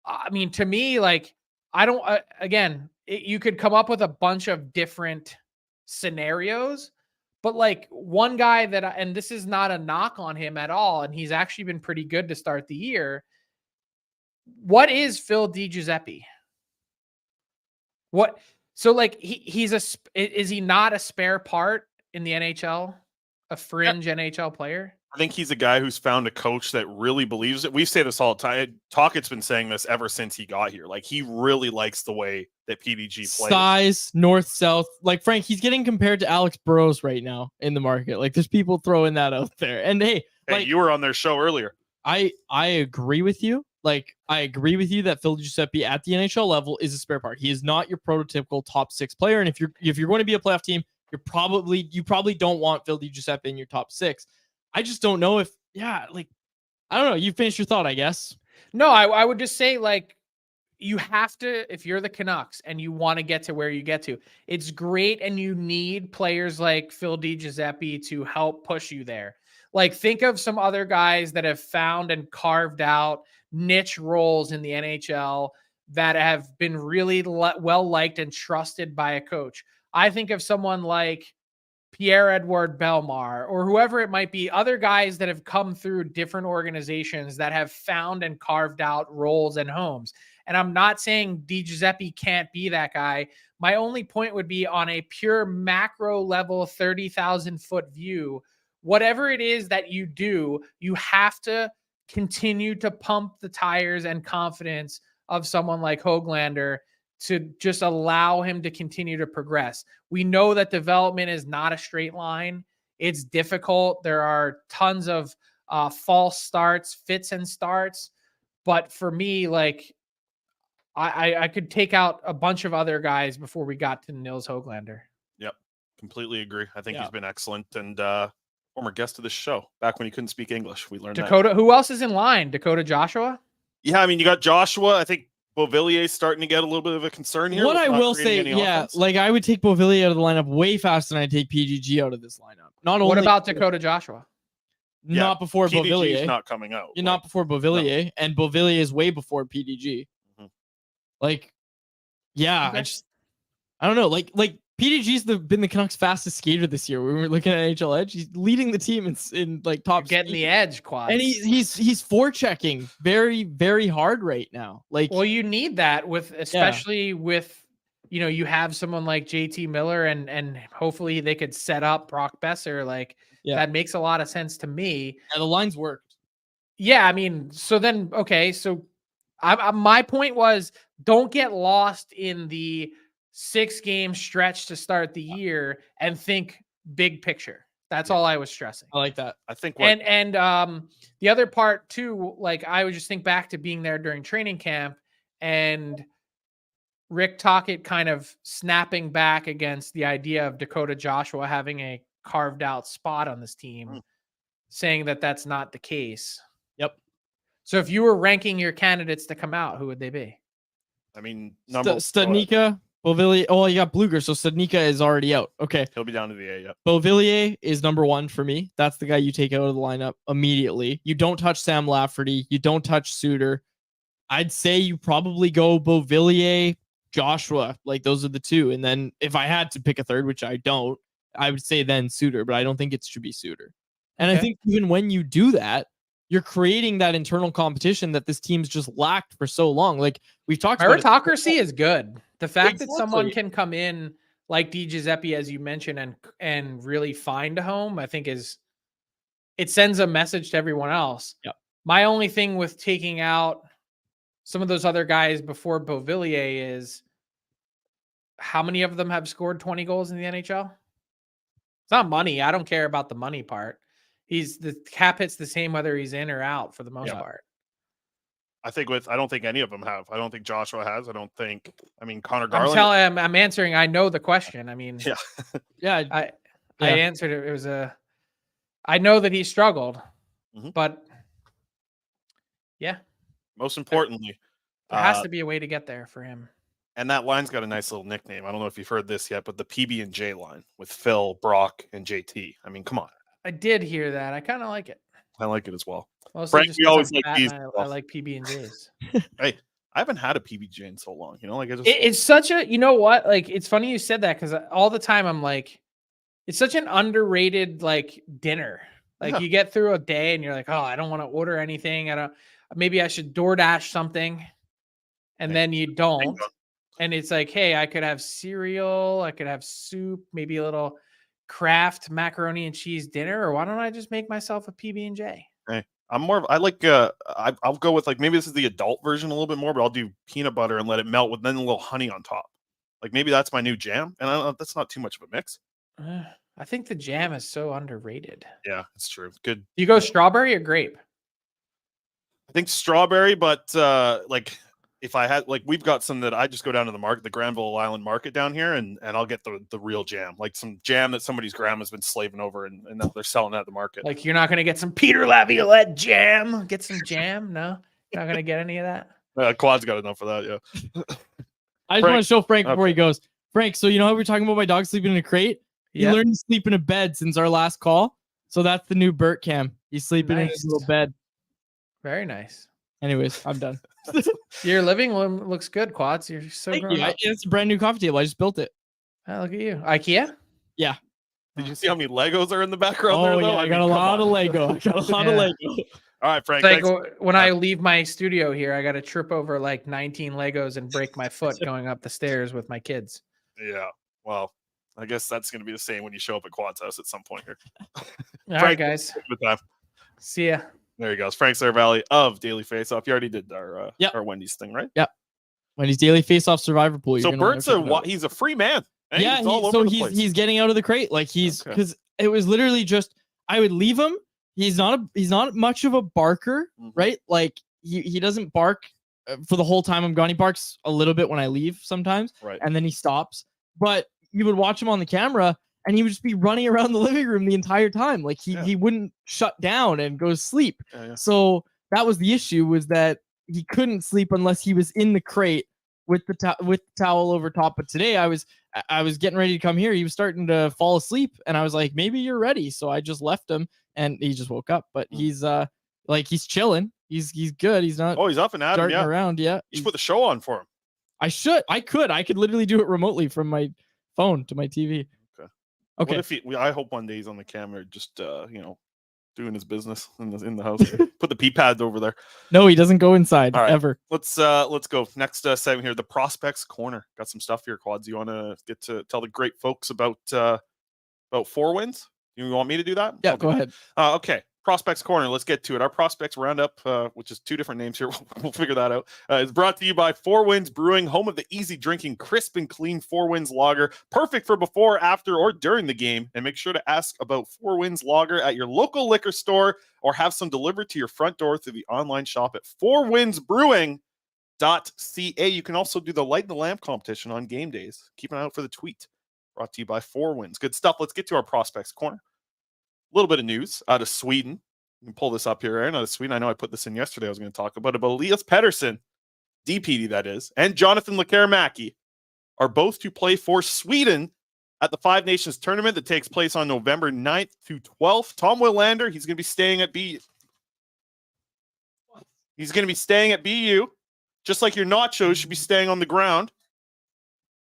I mean, to me, like, I don't, you could come up with a bunch of different scenarios, but like one guy and this is not a knock on him at all, and he's actually been pretty good to start the year. What is Phil DiGiuseppe? So like is he not a spare part in the NHL? A fringe NHL player? I think he's a guy who's found a coach that really believes it. We say this all the time. Tocchet's been saying this ever since he got here. Like, he really likes the way that PDG plays. Size, north, south. Like, Frank, he's getting compared to Alex Burrows right now in the market. Like, there's people throwing that out there. And hey, like, you were on their show earlier. I agree with you. Like, I agree with you that Phil DiGiuseppe at the NHL level is a spare part. He is not your prototypical top 6 player. And if you're going to be a playoff team, you probably don't want Phil DiGiuseppe in your top 6. I just don't know if, I don't know. You finished your thought, I guess. No, I would just say, like, you have to, if you're the Canucks and you want to get to where you get to, it's great. And you need players like Phil DiGiuseppe to help push you there. Like, think of some other guys that have found and carved out niche roles in the NHL that have been really well liked and trusted by a coach. I think of someone like Pierre-Edouard Bellemare or whoever it might be, other guys that have come through different organizations that have found and carved out roles and homes. And I'm not saying DiGiuseppe can't be that guy. My only point would be on a pure macro level, 30,000 foot view. Whatever it is that you do, you have to continue to pump the tires and confidence of someone like Höglander to just allow him to continue to progress. We know that development is not a straight line. It's difficult. There are tons of false starts, fits and starts. But for me, like, I could take out a bunch of other guys before we got to Nils Höglander. Yep. Completely agree. I think he's been excellent. And former guest of the show back when he couldn't speak English. We learned Dakota. that. Who else is in line? Dakota Joshua? Yeah. I mean, you got Joshua. I think Beauvillier's starting to get a little bit of a concern here. What I will say, like, I would take Beauvillier out of the lineup way faster than I take PGG out of this lineup. What about Dakota Joshua? Not before PDG Beauvillier. Not coming out. Not before Beauvillier, and Beauvillier is way before PDG. Mm-hmm. Like, I don't know. Like PDG's been the Canucks' fastest skater this year. We were looking at NHL Edge. He's leading the team in like top. You're getting the edge, Quad. And he's forechecking very, very hard right now. Like, well, you need that especially with you have someone like JT Miller and hopefully they could set up Brock Besser. Like that makes a lot of sense to me. And the lines worked. Yeah. I mean, so then, okay. So my point was don't get lost in the 6-game stretch to start the year and think big picture. That's all I was stressing. I like that. I think and the other part too, like I would just think back to being there during training camp and Rick Tocchet kind of snapping back against the idea of Dakota Joshua having a carved out spot on this team, saying that that's not the case. Yep. So if you were ranking your candidates to come out, who would they be? I mean, Studnicka, Beauvillier. Oh, you got Bluger, so Studnicka is already out. Okay. He'll be down to the A, yep. Beauvillier is number 1 for me. That's the guy you take out of the lineup immediately. You don't touch Sam Lafferty. You don't touch Suter. I'd say you probably go Beauvillier, Joshua. Like those are the 2. And then if I had to pick a third, which I don't, I would say then Suter, but I don't think it should be Suter. And I think even when you do that, you're creating that internal competition that this team's just lacked for so long. Like we've talked about, meritocracy is good. The fact that someone can come in like Di Giuseppe, as you mentioned, and really find a home, I think it sends a message to everyone else. Yep. My only thing with taking out some of those other guys before Beauvillier is how many of them have scored 20 goals in the NHL? It's not money. I don't care about the money part. The cap hit's the same whether he's in or out for the most part. I don't think any of them have. I don't think Joshua has. I mean, Connor Garland. I'm answering. I know the question. I mean, I answered it. I know that he struggled, but most importantly, there has to be a way to get there for him. And that line's got a nice little nickname. I don't know if you've heard this yet, but the PB&J line with Phil, Brock, and JT. I mean, come on. I did hear that. I kind of like it. I like it as well. Frank, we always like these. I like PB&Js. Hey, I haven't had a PB&J in so long. Like it's such a, you know what? Like, it's funny you said that because all the time I'm like, it's such an underrated like dinner. Like you get through a day and you're like, oh, I don't want to order anything. Maybe I should DoorDash something. And then you don't. And it's like, hey, I could have cereal, I could have soup, maybe a little Kraft macaroni and cheese dinner, or why don't I just make myself a PB&J? Hey, I'll go with like, maybe this is the adult version a little bit more, but I'll do peanut butter and let it melt with then a little honey on top. Like maybe that's my new jam. And that's not too much of a mix. I think the jam is so underrated. Yeah, it's true. Good. Do you go strawberry or grape? I think strawberry, but like if I had, like, we've got some that I just go down to the market, the Granville Island market down here, and I'll get the real jam, like some jam that somebody's grandma's been slaving over and they're selling at the market. Like you're not going to get some Peter Laviolette jam? Get some jam? No? You're not going to get any of that? Quad's got enough for that, yeah. I just want to show Frank before he goes. Frank, so you know how we're talking about my dog sleeping in a crate? He learned to sleep in a bed since our last call. So that's the new Burt Cam. He's sleeping in his little bed. Very nice. Anyways, I'm done. Your living room looks good, Quads. You're so grown up. It's a brand new coffee table. I just built it. Oh, look at you. IKEA? Yeah. Did you see how many Legos are in the background there, though? Yeah, I got a lot of Lego. All right, Frank. It's like when I leave my studio here, I got to trip over like 19 Legos and break my foot going up the stairs with my kids. Yeah. Well, I guess that's going to be the same when you show up at Quad's house at some point here. All right, guys. Good time. See ya. There you go. It's Frank Seravalli of Daily Faceoff. You already did our Wendy's thing, right? Yep. Wendy's Daily Faceoff Survivor Pool. So Bert's he's a free man. Yeah, he's getting out of the crate. Like because it was literally just I would leave him. He's not much of a barker, right? Like he doesn't bark for the whole time I'm gone. He barks a little bit when I leave sometimes, right? And then he stops. But you would watch him on the camera, and he would just be running around the living room the entire time. Like he wouldn't shut down and go to sleep. Yeah. So that was the issue, was that he couldn't sleep unless he was in the crate with the towel over top. But today I was getting ready to come here. He was starting to fall asleep, and I was like, maybe you're ready. So I just left him, and he just woke up. But he's he's chilling. He's good. He's not. Oh, he's up and at him. Yeah. Around. Yeah. You should put the show on for him. I could literally do it remotely from my phone to my TV. Okay. I hope one day he's on the camera, just doing his business in the house. Put the pee pads over there. No, he doesn't go inside All right. ever. Let's go next segment here. The Prospects Corner. Got some stuff here, Quads. You want to get to tell the great folks about 4 wins? You want me to do that? Yeah, go ahead. Okay. Prospects Corner. Let's get to it. Our Prospects Roundup, which is 2 different names here. We'll figure that out. It's brought to you by 4 Winds Brewing, home of the easy drinking, crisp and clean 4 Winds Lager. Perfect for before, after, or during the game. And make sure to ask about 4 Winds Lager at your local liquor store or have some delivered to your front door through the online shop at 4windsbrewing.ca. You can also do the Light the Lamp competition on game days. Keep an eye out for the tweet. Brought to you by 4 Winds. Good stuff. Let's get to our Prospects Corner. A little bit of news out of Sweden. You can pull this up here, Aaron. Out of Sweden. I know I put this in yesterday. I was going to talk about it. But Elias Pettersson, DPD that is, and Jonathan Lekkerimäki are both to play for Sweden at the Five Nations tournament that takes place on November 9th to 12th. Tom Willander, he's going to be staying at BU. He's going to be staying at BU, just like your nachos should be staying on the ground.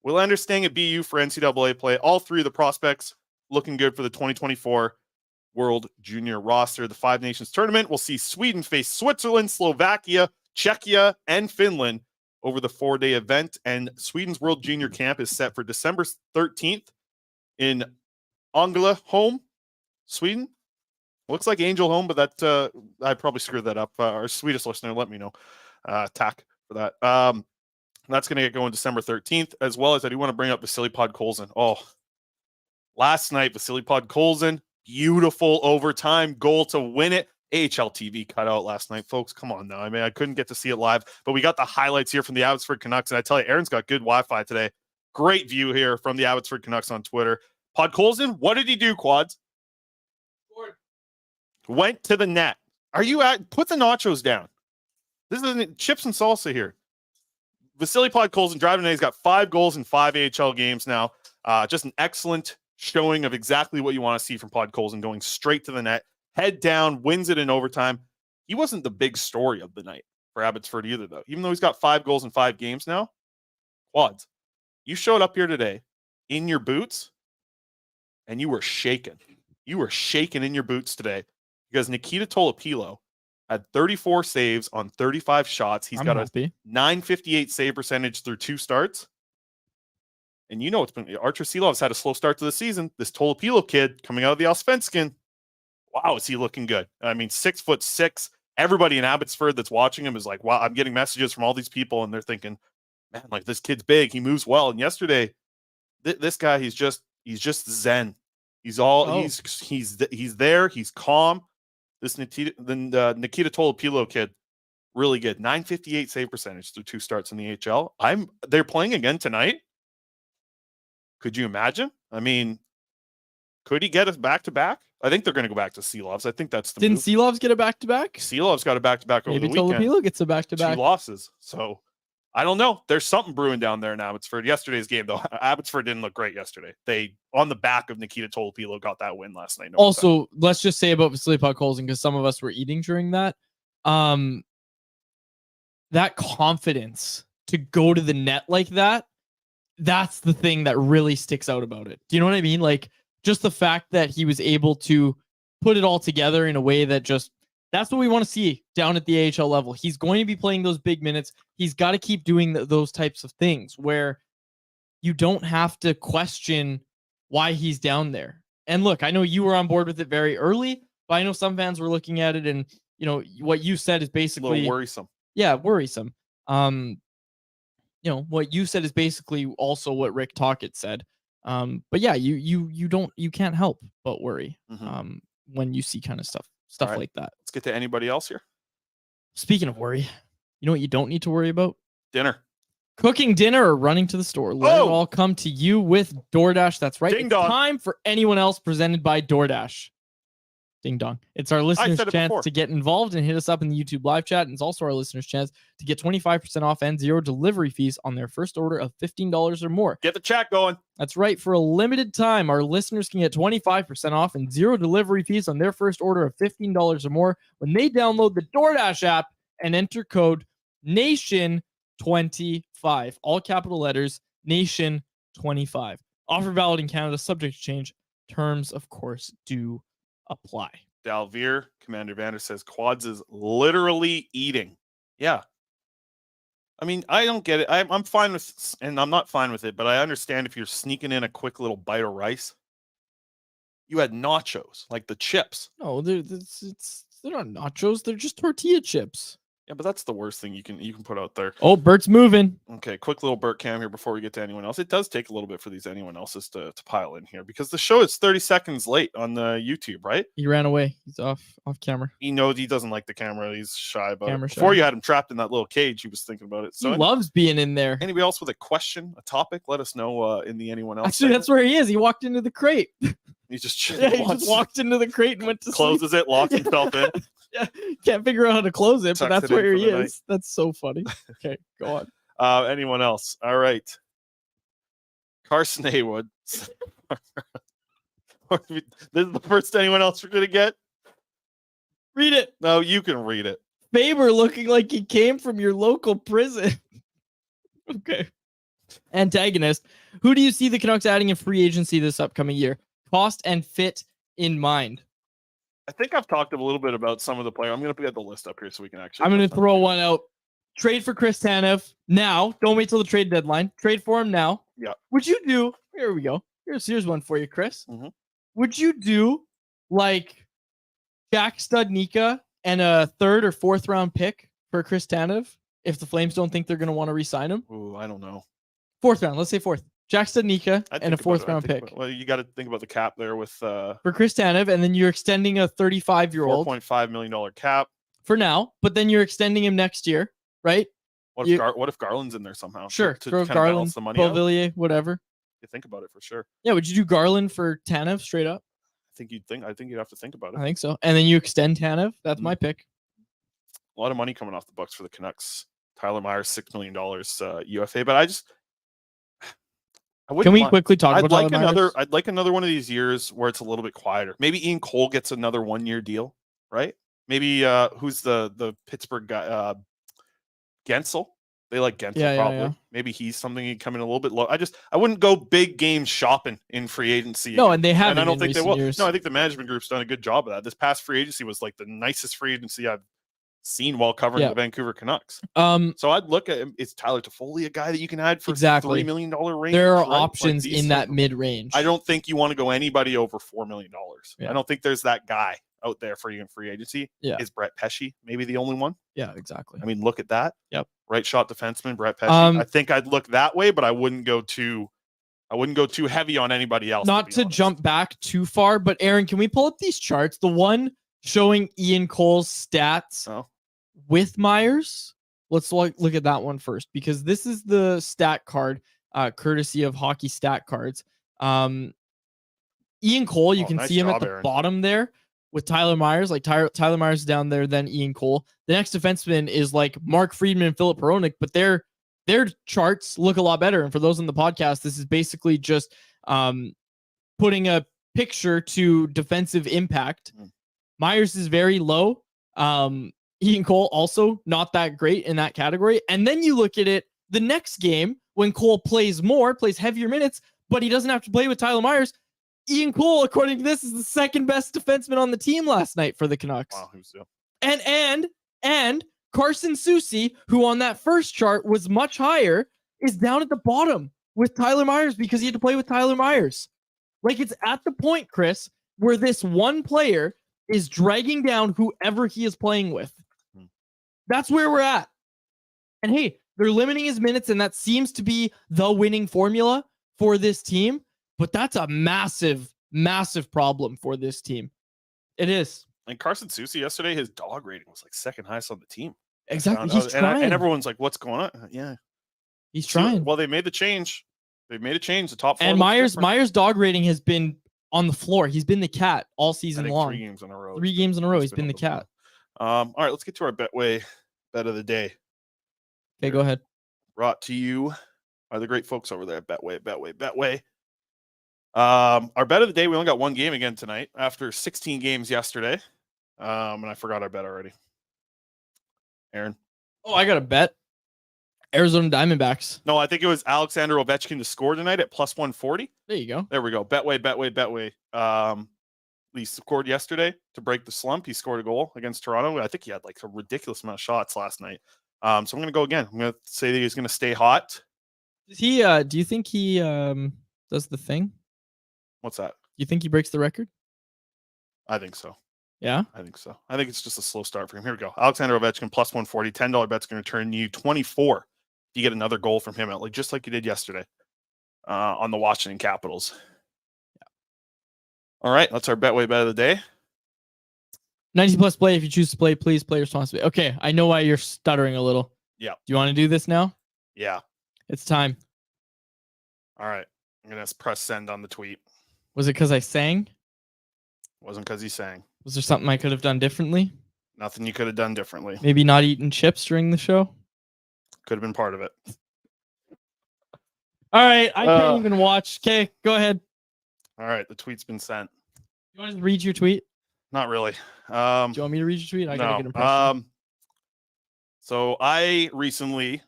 Willander staying at BU for NCAA play. All 3 of the prospects looking good for the 2024 World Junior roster. The Five Nations tournament will see Sweden face Switzerland, Slovakia, Czechia, and Finland over the 4-day event. And Sweden's World Junior camp is set for December 13th in Ängelholm, Sweden. Looks like Angel Home, but that I probably screwed that up. Our Swedish listener, let me know. Tack for that. That's going to get going December 13th, as well as I do want to bring up Vasily Podkolzin. Oh, last night, Vasily Podkolzin, beautiful overtime goal to win it. AHL TV cut out last night, folks. Come on now. I mean, I couldn't get to see it live, but we got the highlights here from the Abbotsford Canucks. And I tell you, Aaron's got good Wi-Fi today. Great view here from the Abbotsford Canucks on Twitter. Podkolzin, what did he do, Quads? Went to the net. Put the nachos down. This is chips and salsa here. Vasily Podkolzin driving in. He's got 5 goals in 5 AHL games now. Just an excellent showing of exactly what you want to see from Podkolzin, going straight to the net, head down, wins it in overtime. He wasn't the big story of the night for Abbotsford either, though. Even though he's got 5 goals in 5 games now, Quads, you showed up here today in your boots, and you were shaking. You were shaking in your boots today because Nikita Tolopilo had 34 saves on 35 shots. He's got a .958 save percentage through 2 starts. And you know, it's been Archer Silov's had a slow start to the season. This Tolopilo kid coming out of the Allsvenskan, wow, is he looking good? I mean, 6'6". Everybody in Abbotsford that's watching him is like, wow, I'm getting messages from all these people, and they're thinking, man, like this kid's big. He moves well. And yesterday, this guy, he's just zen. He's there. He's calm. This Nikita Tolopilo kid, really good. .958 save percentage through 2 starts in the AHL. They're playing again tonight. Could you imagine? I mean, could he get us back-to-back? I think they're going to go back to Seelovs. I think that's the Didn't move. Seelovs get a back-to-back? Seelovs got a back-to-back over the weekend. Maybe Tolopilo gets a back-to-back. 2 losses. So, I don't know. There's something brewing down there in Abbotsford. Yesterday's game, though, Abbotsford didn't look great yesterday. They, on the back of Nikita Tolopilo, got that win last night. Also, let's just say about Vasily Podkolzin, because some of us were eating during that. That confidence to go to the net like that, that's the thing that really sticks out about it. Do you know what I mean? Like, just the fact that he was able to put it all together in a way that that's what we want to see down at the AHL level. He's going to be playing those big minutes. He's got to keep doing those types of things where you don't have to question why he's down there. And look, I know you were on board with it very early, but I know some fans were looking at it, and you know what you said is basically a little worrisome. Yeah, worrisome. You know, what you said is basically also what Rick Tocchet said. But yeah, you can't help but worry when you see kind of stuff right, like that. Let's get to anybody else here. Speaking of worry, you know what you don't need to worry about? Dinner. Cooking dinner or running to the store. Let it all come to you with DoorDash. That's right. Ding dong. It's time for anyone else presented by DoorDash. Ding dong. It's our listeners' chance to get involved and hit us up in the YouTube live chat. And it's also our listeners' chance to get 25% off and 0 delivery fees on their first order of $15 or more. Get the chat going. That's right. For a limited time, our listeners can get 25% off and 0 delivery fees on their first order of $15 or more when they download the DoorDash app and enter code NATION25. All capital letters, NATION25. Offer valid in Canada, subject to change. Terms, of course, do apply. Dalveer, Commander Vander says Quads is literally eating. Yeah. I mean, I don't get it. I'm fine with, and I'm not fine with it, but I understand if you're sneaking in a quick little bite of rice. You had nachos, like the chips. No, they're not nachos. They're just tortilla chips. Yeah, but that's the worst thing you can put out there. Oh, Bert's moving. Okay, quick little Bert cam here before we get to anyone else. It does take a little bit for these anyone else's to pile in here because the show is 30 seconds late on the YouTube, right? He ran away. He's off camera. He knows he doesn't like the camera. He's shy about Camera it. shy. Before you had him trapped in that little cage, he was thinking about it. He loves being in there. Anybody else with a question, a topic, let us know in the anyone else. Actually, that's where he is. He walked into the crate. He just, Yeah, he just walked into the crate and went to sleep. closes it, locks himself in. Yeah, can't figure out how to close it, but Tucks that's it in where for he the is. That's so funny. Okay, go on. Anyone else? All right. Carson Haywood. This is the first anyone else we're going to get. Read it. No, you can read it. Faber looking like he came from your local prison. Okay. Antagonist. Who do you see the Canucks adding in free agency this upcoming year? Cost and fit in mind. I think I've talked a little bit about some of the players. I'm going to get the list up here so we can actually. I'm going to throw one out. Trade for Chris Tanev now. Don't wait till the trade deadline. Trade for him now. Yeah. Would you do? Here we go. Here's one for you, Chris. Mm-hmm. Would you do like Jack Studnicka and a 3rd or 4th round pick for Chris Tanev if the Flames don't think they're going to want to re-sign him? Ooh, I don't know. 4th round. Let's say 4th. Jack Studnicka and a 4th round pick. Well, you got to think about the cap there with for Chris Tanev, and then you're extending a 35-year-old $4.5 million cap for now, but then you're extending him next year, right? What if Garland's in there somehow? Sure, to throw kind of Garland, balance the money out? Beauvillier, whatever. You think about it for sure. Yeah, would you do Garland for Tanev straight up? I think you'd have to think about it. I think so. And then you extend Tanev. That's my pick. A lot of money coming off the books for the Canucks. Tyler Myers, $6 million UFA, but Can we quickly talk about like Tyler Myers? I'd like another one of these years where it's a little bit quieter. Maybe Ian Cole gets another 1-year deal, right? Maybe who's the Pittsburgh guy? Gensel. They like Gensel probably. Yeah. Maybe he's something he'd come in a little bit low. I wouldn't go big game shopping in free agency. No, and they haven't. And I don't think they will. Years. No, I think the management group's done a good job of that. This past free agency was like the nicest free agency I've seen while covering the Vancouver Canucks. So I'd look at him. Is Tyler Toffoli a guy that you can add for $3 million range? There are right? options in that mid range. I don't think you want to go anybody over $4 million. Yeah. I don't think there's that guy out there for you in free agency. Yeah. Is Brett Pesce maybe the only one? Yeah, exactly. I mean, look at that. Yep. Right shot defenseman, Brett Pesce. I think I'd look that way, but I wouldn't go too heavy on anybody else. Not to jump back too far, but Aaron, can we pull up these charts? The one showing Ian Cole's stats with Myers. Let's look at that one first, because this is the stat card, courtesy of Hockey Stat Cards. Ian Cole, you can see him at the bottom there with Tyler Myers. Like Tyler Myers down there, then Ian Cole. The next defenseman is like Mark Friedman and Philip Hronik, but their charts look a lot better. And for those on the podcast, this is basically just putting a picture to defensive impact. Myers is very low. Ian Cole also not that great in that category. And then you look at it the next game when Cole plays heavier minutes, but he doesn't have to play with Tyler Myers. Ian Cole, according to this, is the second best defenseman on the team last night for the Canucks. Wow, And Carson Soucy, who on that first chart was much higher, is down at the bottom with Tyler Myers because he had to play with Tyler Myers. Like, it's at the point, Chris, where this one player is dragging down whoever he is playing with. That's where we're at. And hey, they're limiting his minutes, and that seems to be the winning formula for this team. But that's a massive, massive problem for this team. It is. And Carson Soucy yesterday, his dog rating was like second highest on the team. Exactly. He's trying. And everyone's like, what's going on? Yeah. He's trying. Well, they made the change. The top four. And Myers' dog rating has been on the floor. He's been the cat all season long. 3 games in a row. 3 games in a row. He's been the cat. All right, let's get to our Betway bet of the day. Okay, go ahead. Brought to you by the great folks over there at Betway. Our bet of the day, we only got one game again tonight after 16 games yesterday. And I forgot our bet already. Aaron. Oh, I got a bet. Arizona Diamondbacks. No, I think it was Alexander Ovechkin to score tonight at plus 140. There you go. There we go. Betway. he scored yesterday to break the slump. He scored a goal against Toronto. I think he had like a ridiculous amount of shots last night. So I'm going to go again. I'm going to say that he's going to stay hot. Does he? Do you think he does the thing? What's that? Do you think he breaks the record? I think so. Yeah, I think so. I think it's just a slow start for him. Here we go. Alexander Ovechkin plus 140. $10 bet's going to turn you 24. You get another goal from him, just like you did yesterday on the Washington Capitals. Yeah. All right, that's our Betway bet of the day. 90 plus play. If you choose to play, please play responsibly. Okay, I know why you're stuttering a little. Yeah. Do you want to do this now? Yeah. It's time. All right. I'm going to press send on the tweet. Was it because I sang? Wasn't because he sang. Was there something I could have done differently? Nothing you could have done differently. Maybe not eating chips during the show? Could have been part of it. All right. I can't even watch. Okay, go ahead. All right. The tweet's been sent. You want to read your tweet? Not really. Do you want me to read your tweet? I gotta get an impression. So I recently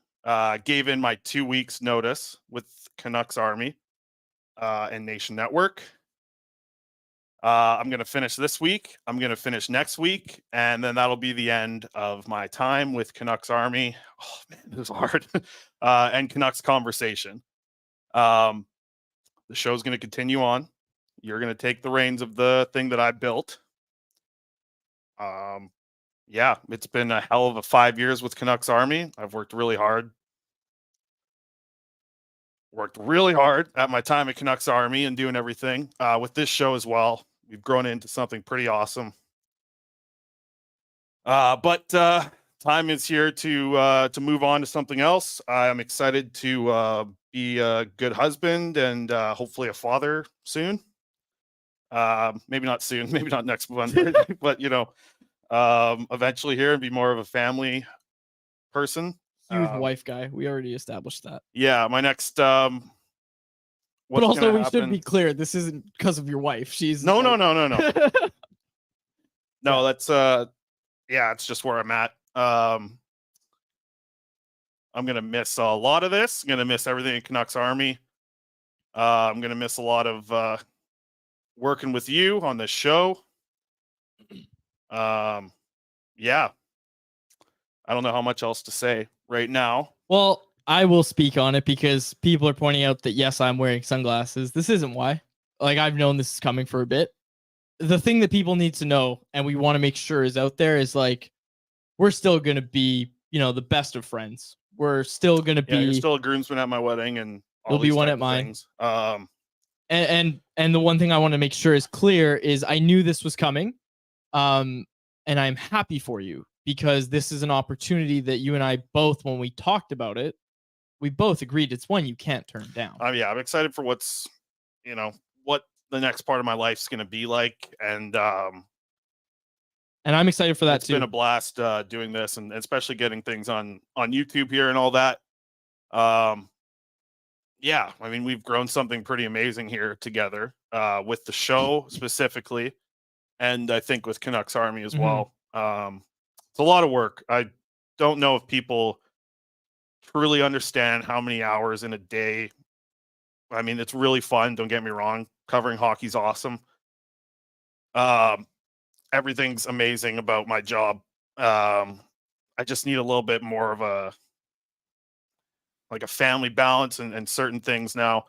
gave in my 2 weeks notice with Canucks Army and Nation Network. I'm going to finish this week. I'm going to finish next week. And then that'll be the end of my time with Canucks Army. Oh, man, it was hard. And Canucks Conversation. The show's going to continue on. You're going to take the reins of the thing that I built. Yeah, it's been a hell of a 5 years with Canucks Army. I've worked really hard. Worked really hard at my time at Canucks Army and doing everything with this show as well. We've grown into something pretty awesome. But time is here to move on to something else. I'm excited to be a good husband and hopefully a father soon. Maybe not soon, maybe not next month, but eventually here and be more of a family person. Huge wife guy. We already established that. Yeah, my next but also we should be clear, this isn't because of your wife. She's no. No, that's yeah, it's just where I'm at. I'm gonna miss a lot of this. I'm gonna miss everything in Canucks Army. I'm gonna miss a lot of working with you on this show. Yeah. I don't know how much else to say right now. Well, I will speak on it because people are pointing out that, yes, I'm wearing sunglasses. This isn't why. Like, I've known this is coming for a bit. The thing that people need to know, and we want to make sure is out there, is like, we're still going to be, the best of friends. We're still going to be. You're still a groomsman at my wedding, and you'll be one at mine. And the one thing I want to make sure is clear is I knew this was coming. And I'm happy for you because this is an opportunity that you and I both, when we talked about it, we both agreed it's one you can't turn down. Yeah, I'm excited for what the next part of my life's going to be like. And I'm excited for that too. It's been a blast doing this and especially getting things on YouTube here and all that. Yeah, I mean, we've grown something pretty amazing here together with the show specifically. And I think with Canucks Army as well. It's a lot of work. I don't know if people truly understand how many hours in a day. I mean, it's really fun. Don't get me wrong. Covering hockey's awesome. Everything's amazing about my job. I just need a little bit more of a family balance and certain things now.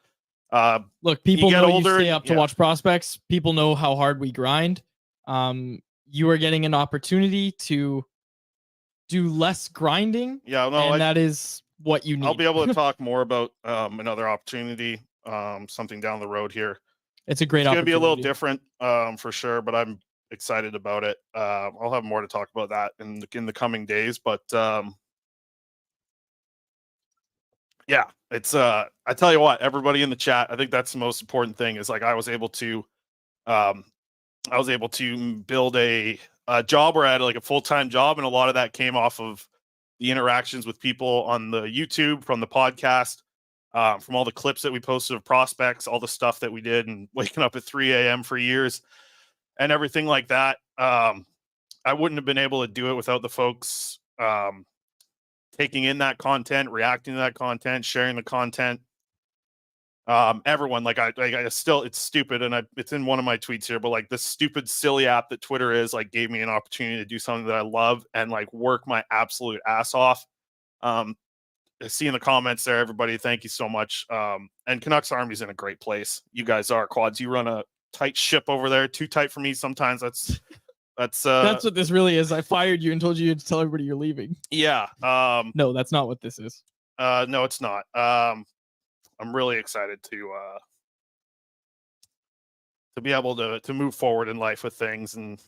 Look, people know older, you stay up to watch prospects. People know how hard we grind. You are getting an opportunity to do less grinding. Yeah, no, and that is what you need. I'll be able to talk more about another opportunity, something down the road here. It's a great It's opportunity. going to be a little different for sure, but I'm excited about it. I'll have more to talk about that in the coming days, but yeah, it's I tell you what, everybody in the chat, I think that's the most important thing is like I was able to build a job where I had like a full-time job, and a lot of that came off of the interactions with people on the YouTube, from the podcast, from all the clips that we posted of prospects, all the stuff that we did, and waking up at 3 a.m. for years and everything like that. I wouldn't have been able to do it without the folks taking in that content, reacting to that content, sharing the content. everyone, like I still, it's stupid, and it's in one of my tweets here, but like this stupid silly app that Twitter is, like, gave me an opportunity to do something that I love and like work my absolute ass off. I see in the comments there, everybody, thank you so much. And Canucks Army's in a great place. You guys are, Quads. You run a tight ship over there, too tight for me sometimes. That's what this really is. I fired you and told you to tell everybody you're leaving. Yeah. No, that's not what this is. No, it's not. I'm really excited to be able to move forward in life with things, and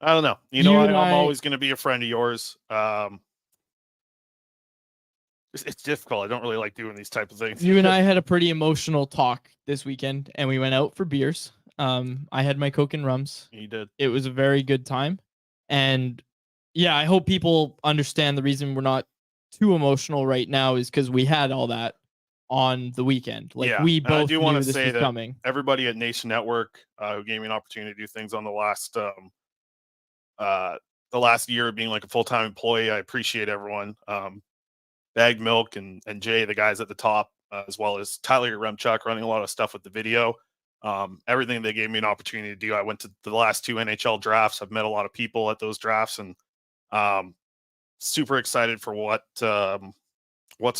I don't know. I'm always going to be a friend of yours. It's difficult. I don't really like doing these type of things. You and I had a pretty emotional talk this weekend, and we went out for beers. I had my Coke and Rums. You did. It was a very good time, and yeah, I hope people understand the reason we're not too emotional right now is because we had all that on the weekend. Like, yeah. we both I do want knew to this say was that coming. Everybody at Nation Network who gave me an opportunity to do things on the last year of being like a full-time employee, I appreciate everyone. Bagged Milk and Jay, the guys at the top, as well as Tyler Remchuk running a lot of stuff with the video. Everything they gave me an opportunity to do. I went to the last 2 NHL drafts. I've met a lot of people at those drafts, and super excited for what's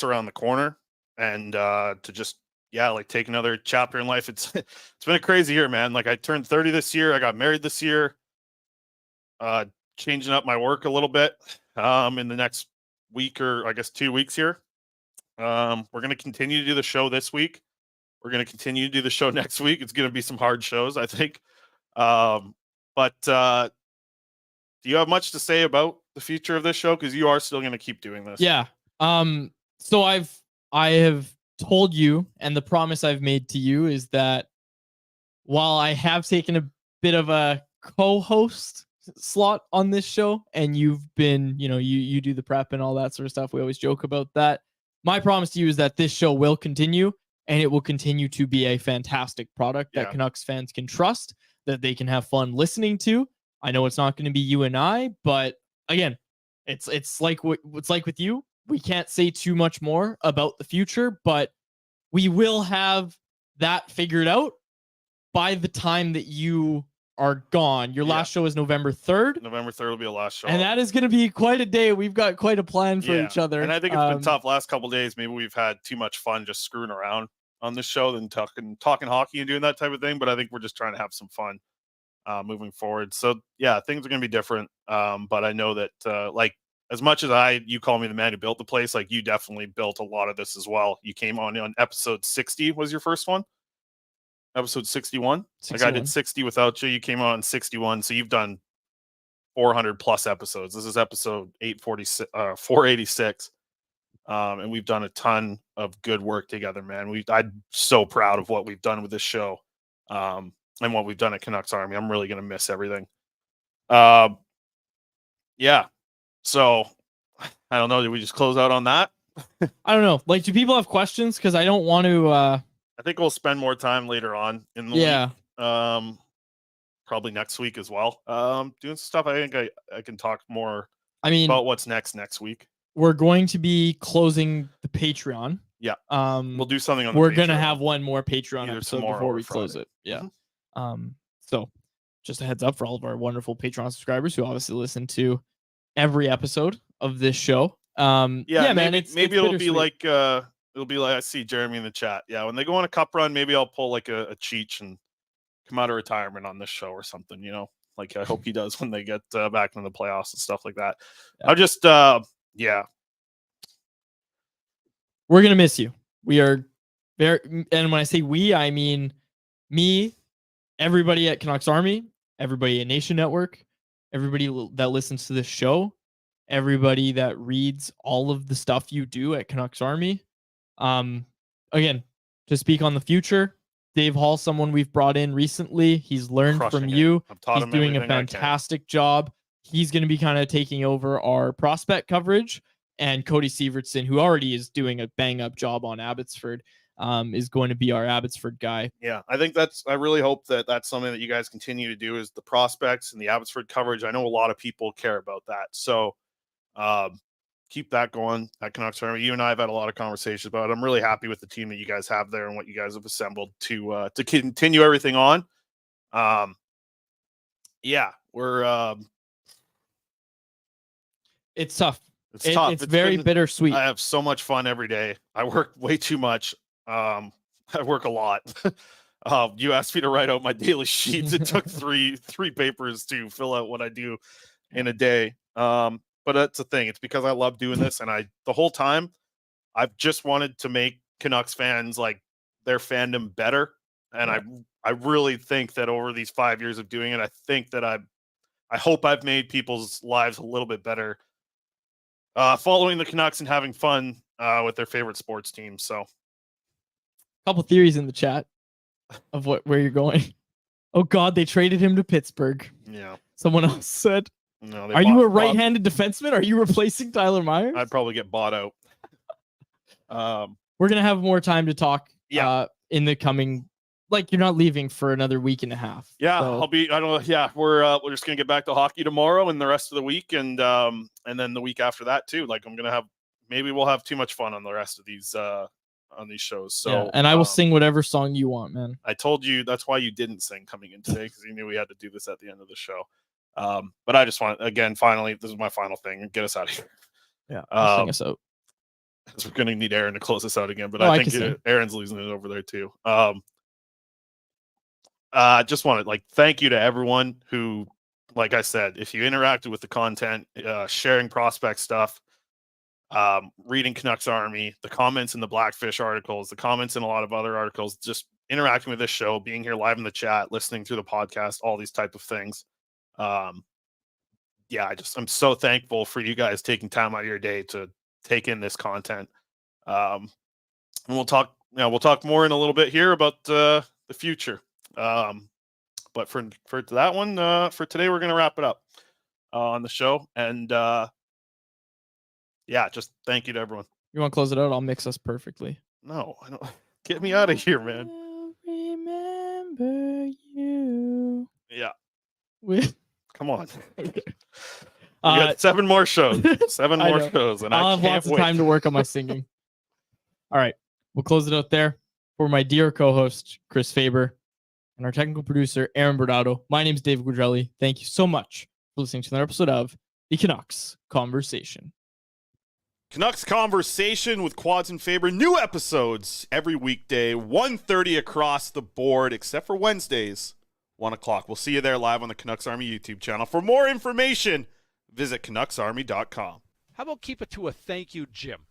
around the corner, and to just like take another chapter in life. It's been a crazy year, man. Like, I turned 30 this year. I got married this year. Changing up my work a little bit in the next week, or I guess 2 weeks here. We're going to continue to do the show this week. We're going to continue to do the show next week. It's going to be some hard shows, I think. But do you have much to say about the future of this show? Because you are still going to keep doing this. Yeah. So I have told you, and the promise I've made to you is that while I have taken a bit of a co-host slot on this show, and you've been, you do the prep and all that sort of stuff, we always joke about that. My promise to you is that this show will continue, and it will continue to be a fantastic product that Canucks fans can trust, that they can have fun listening to. I know it's not going to be you and I, but again, it's like what's like with you. We can't say too much more about the future, but we will have that figured out by the time that you are gone. Your last show is November 3rd. November 3rd will be the last show. And that is going to be quite a day. We've got quite a plan for each other. And I think it's been tough last couple of days. Maybe we've had too much fun just screwing around on this show than talking hockey and doing that type of thing. But I think we're just trying to have some fun moving forward. So yeah, things are going to be different. But I know that like, as much as you call me the man who built the place, like, you definitely built a lot of this as well. You came on episode 60 was your first one. Episode 61. Like, I did 60 without you. You came on 61. So you've done 400 plus episodes. This is episode 486. And we've done a ton of good work together, man. I'm so proud of what we've done with this show. And what we've done at Canucks Army. I'm really going to miss everything. Yeah. So I don't know. Did we just close out on that? I don't know. Like, do people have questions? Because I don't want to, I think we'll spend more time later on in the week. Probably next week as well. Doing some stuff. I think I can talk more about what's next week. We're going to be closing the Patreon. Yeah. We'll do something on the We're Patreon. going to have one more Patreon Either episode tomorrow before or we Friday. close it. Yeah. Mm-hmm. So just a heads up for all of our wonderful Patreon subscribers who obviously listen to every episode of this show. Man. Maybe it'll be like I see Jeremy in the chat. Yeah, when they go on a cup run, maybe I'll pull like a Cheech and come out of retirement on this show or something. Like, I hope he does when they get back into the playoffs and stuff like that. Yeah. I'll just we're gonna miss you. We are very, and when I say we, I mean me, everybody at Canucks Army, everybody at Nation Network, everybody that listens to this show, everybody that reads all of the stuff you do at Canucks Army. Again, to speak on the future, Dave Hall, someone we've brought in recently, he's learned from you. He's doing a fantastic job. He's going to be kind of taking over our prospect coverage, and Cody Sievertson, who already is doing a bang up job on Abbotsford, is going to be our Abbotsford guy. Yeah, I think I really hope that that's something that you guys continue to do, is the prospects and the Abbotsford coverage. I know a lot of people care about that. So keep that going at Canucks Army. You and I have had a lot of conversations about it. I'm really happy with the team that you guys have there and what you guys have assembled to continue everything on. Yeah, we're It's tough. it's tough. It's very bittersweet. I have so much fun every day. I work way too much. I work a lot. You asked me to write out my daily sheets. It took three papers to fill out what I do in a day. But that's the thing. It's because I love doing this, and the whole time I've just wanted to make Canucks fans like their fandom better. And I really think that over these 5 years of doing it, I think that I hope I've made people's lives a little bit better following the Canucks and having fun with their favorite sports team. So, a couple theories in the chat of where you're going. Oh God, they traded him to Pittsburgh. Yeah. Someone else said. No, are you a right-handed defenseman? Are you replacing Tyler Myers? I'd probably get bought out. We're gonna have more time to talk. Yeah. In the coming, like you're not leaving for another week and a half. Yeah, so. I'll be. I don't know. Yeah, we're just gonna get back to hockey tomorrow and the rest of the week, and then the week after that too. Like maybe we'll have too much fun on the rest of these on these shows. So yeah, and I will sing whatever song you want, man. I told you that's why you didn't sing coming in today, because you knew we had to do this at the end of the show. But I just want, again, finally, this is my final thing. Get us out of here. Yeah, sing us out. We're going to need Aaron to close us out again, but Oh, I think Aaron's losing it over there too. Just want to thank you to everyone who, like I said, if you interacted with the content, sharing prospect stuff, reading Canucks Army, the comments in the Blackfish articles, the comments in a lot of other articles, just interacting with this show, being here live in the chat, listening to the podcast, all these type of things. Yeah, I'm so thankful for you guys taking time out of your day to take in this content. And we'll talk more in a little bit here about the future. But for that one, for today, we're going to wrap it up on the show. And yeah, just thank you to everyone. You want to close it out? I'll mix us perfectly. No, I don't. Get me out of here, man. Remember you. Yeah. With Come on. We got 7 more shows. 7 more shows. And I'll I have can't lots wait. of time to work on my singing. All right. We'll close it out there. For my dear co-host, Chris Faber, and our technical producer, Aaron Bernardo. My name is David Guidrelli. Thank you so much for listening to another episode of the Canucks Conversation. Canucks Conversation with Quads and Faber. New episodes every weekday, 1:30 across the board, except for Wednesdays, 1 o'clock. We'll see you there live on the Canucks Army YouTube channel. For more information, visit CanucksArmy.com. How about keep it to a thank you, Jim?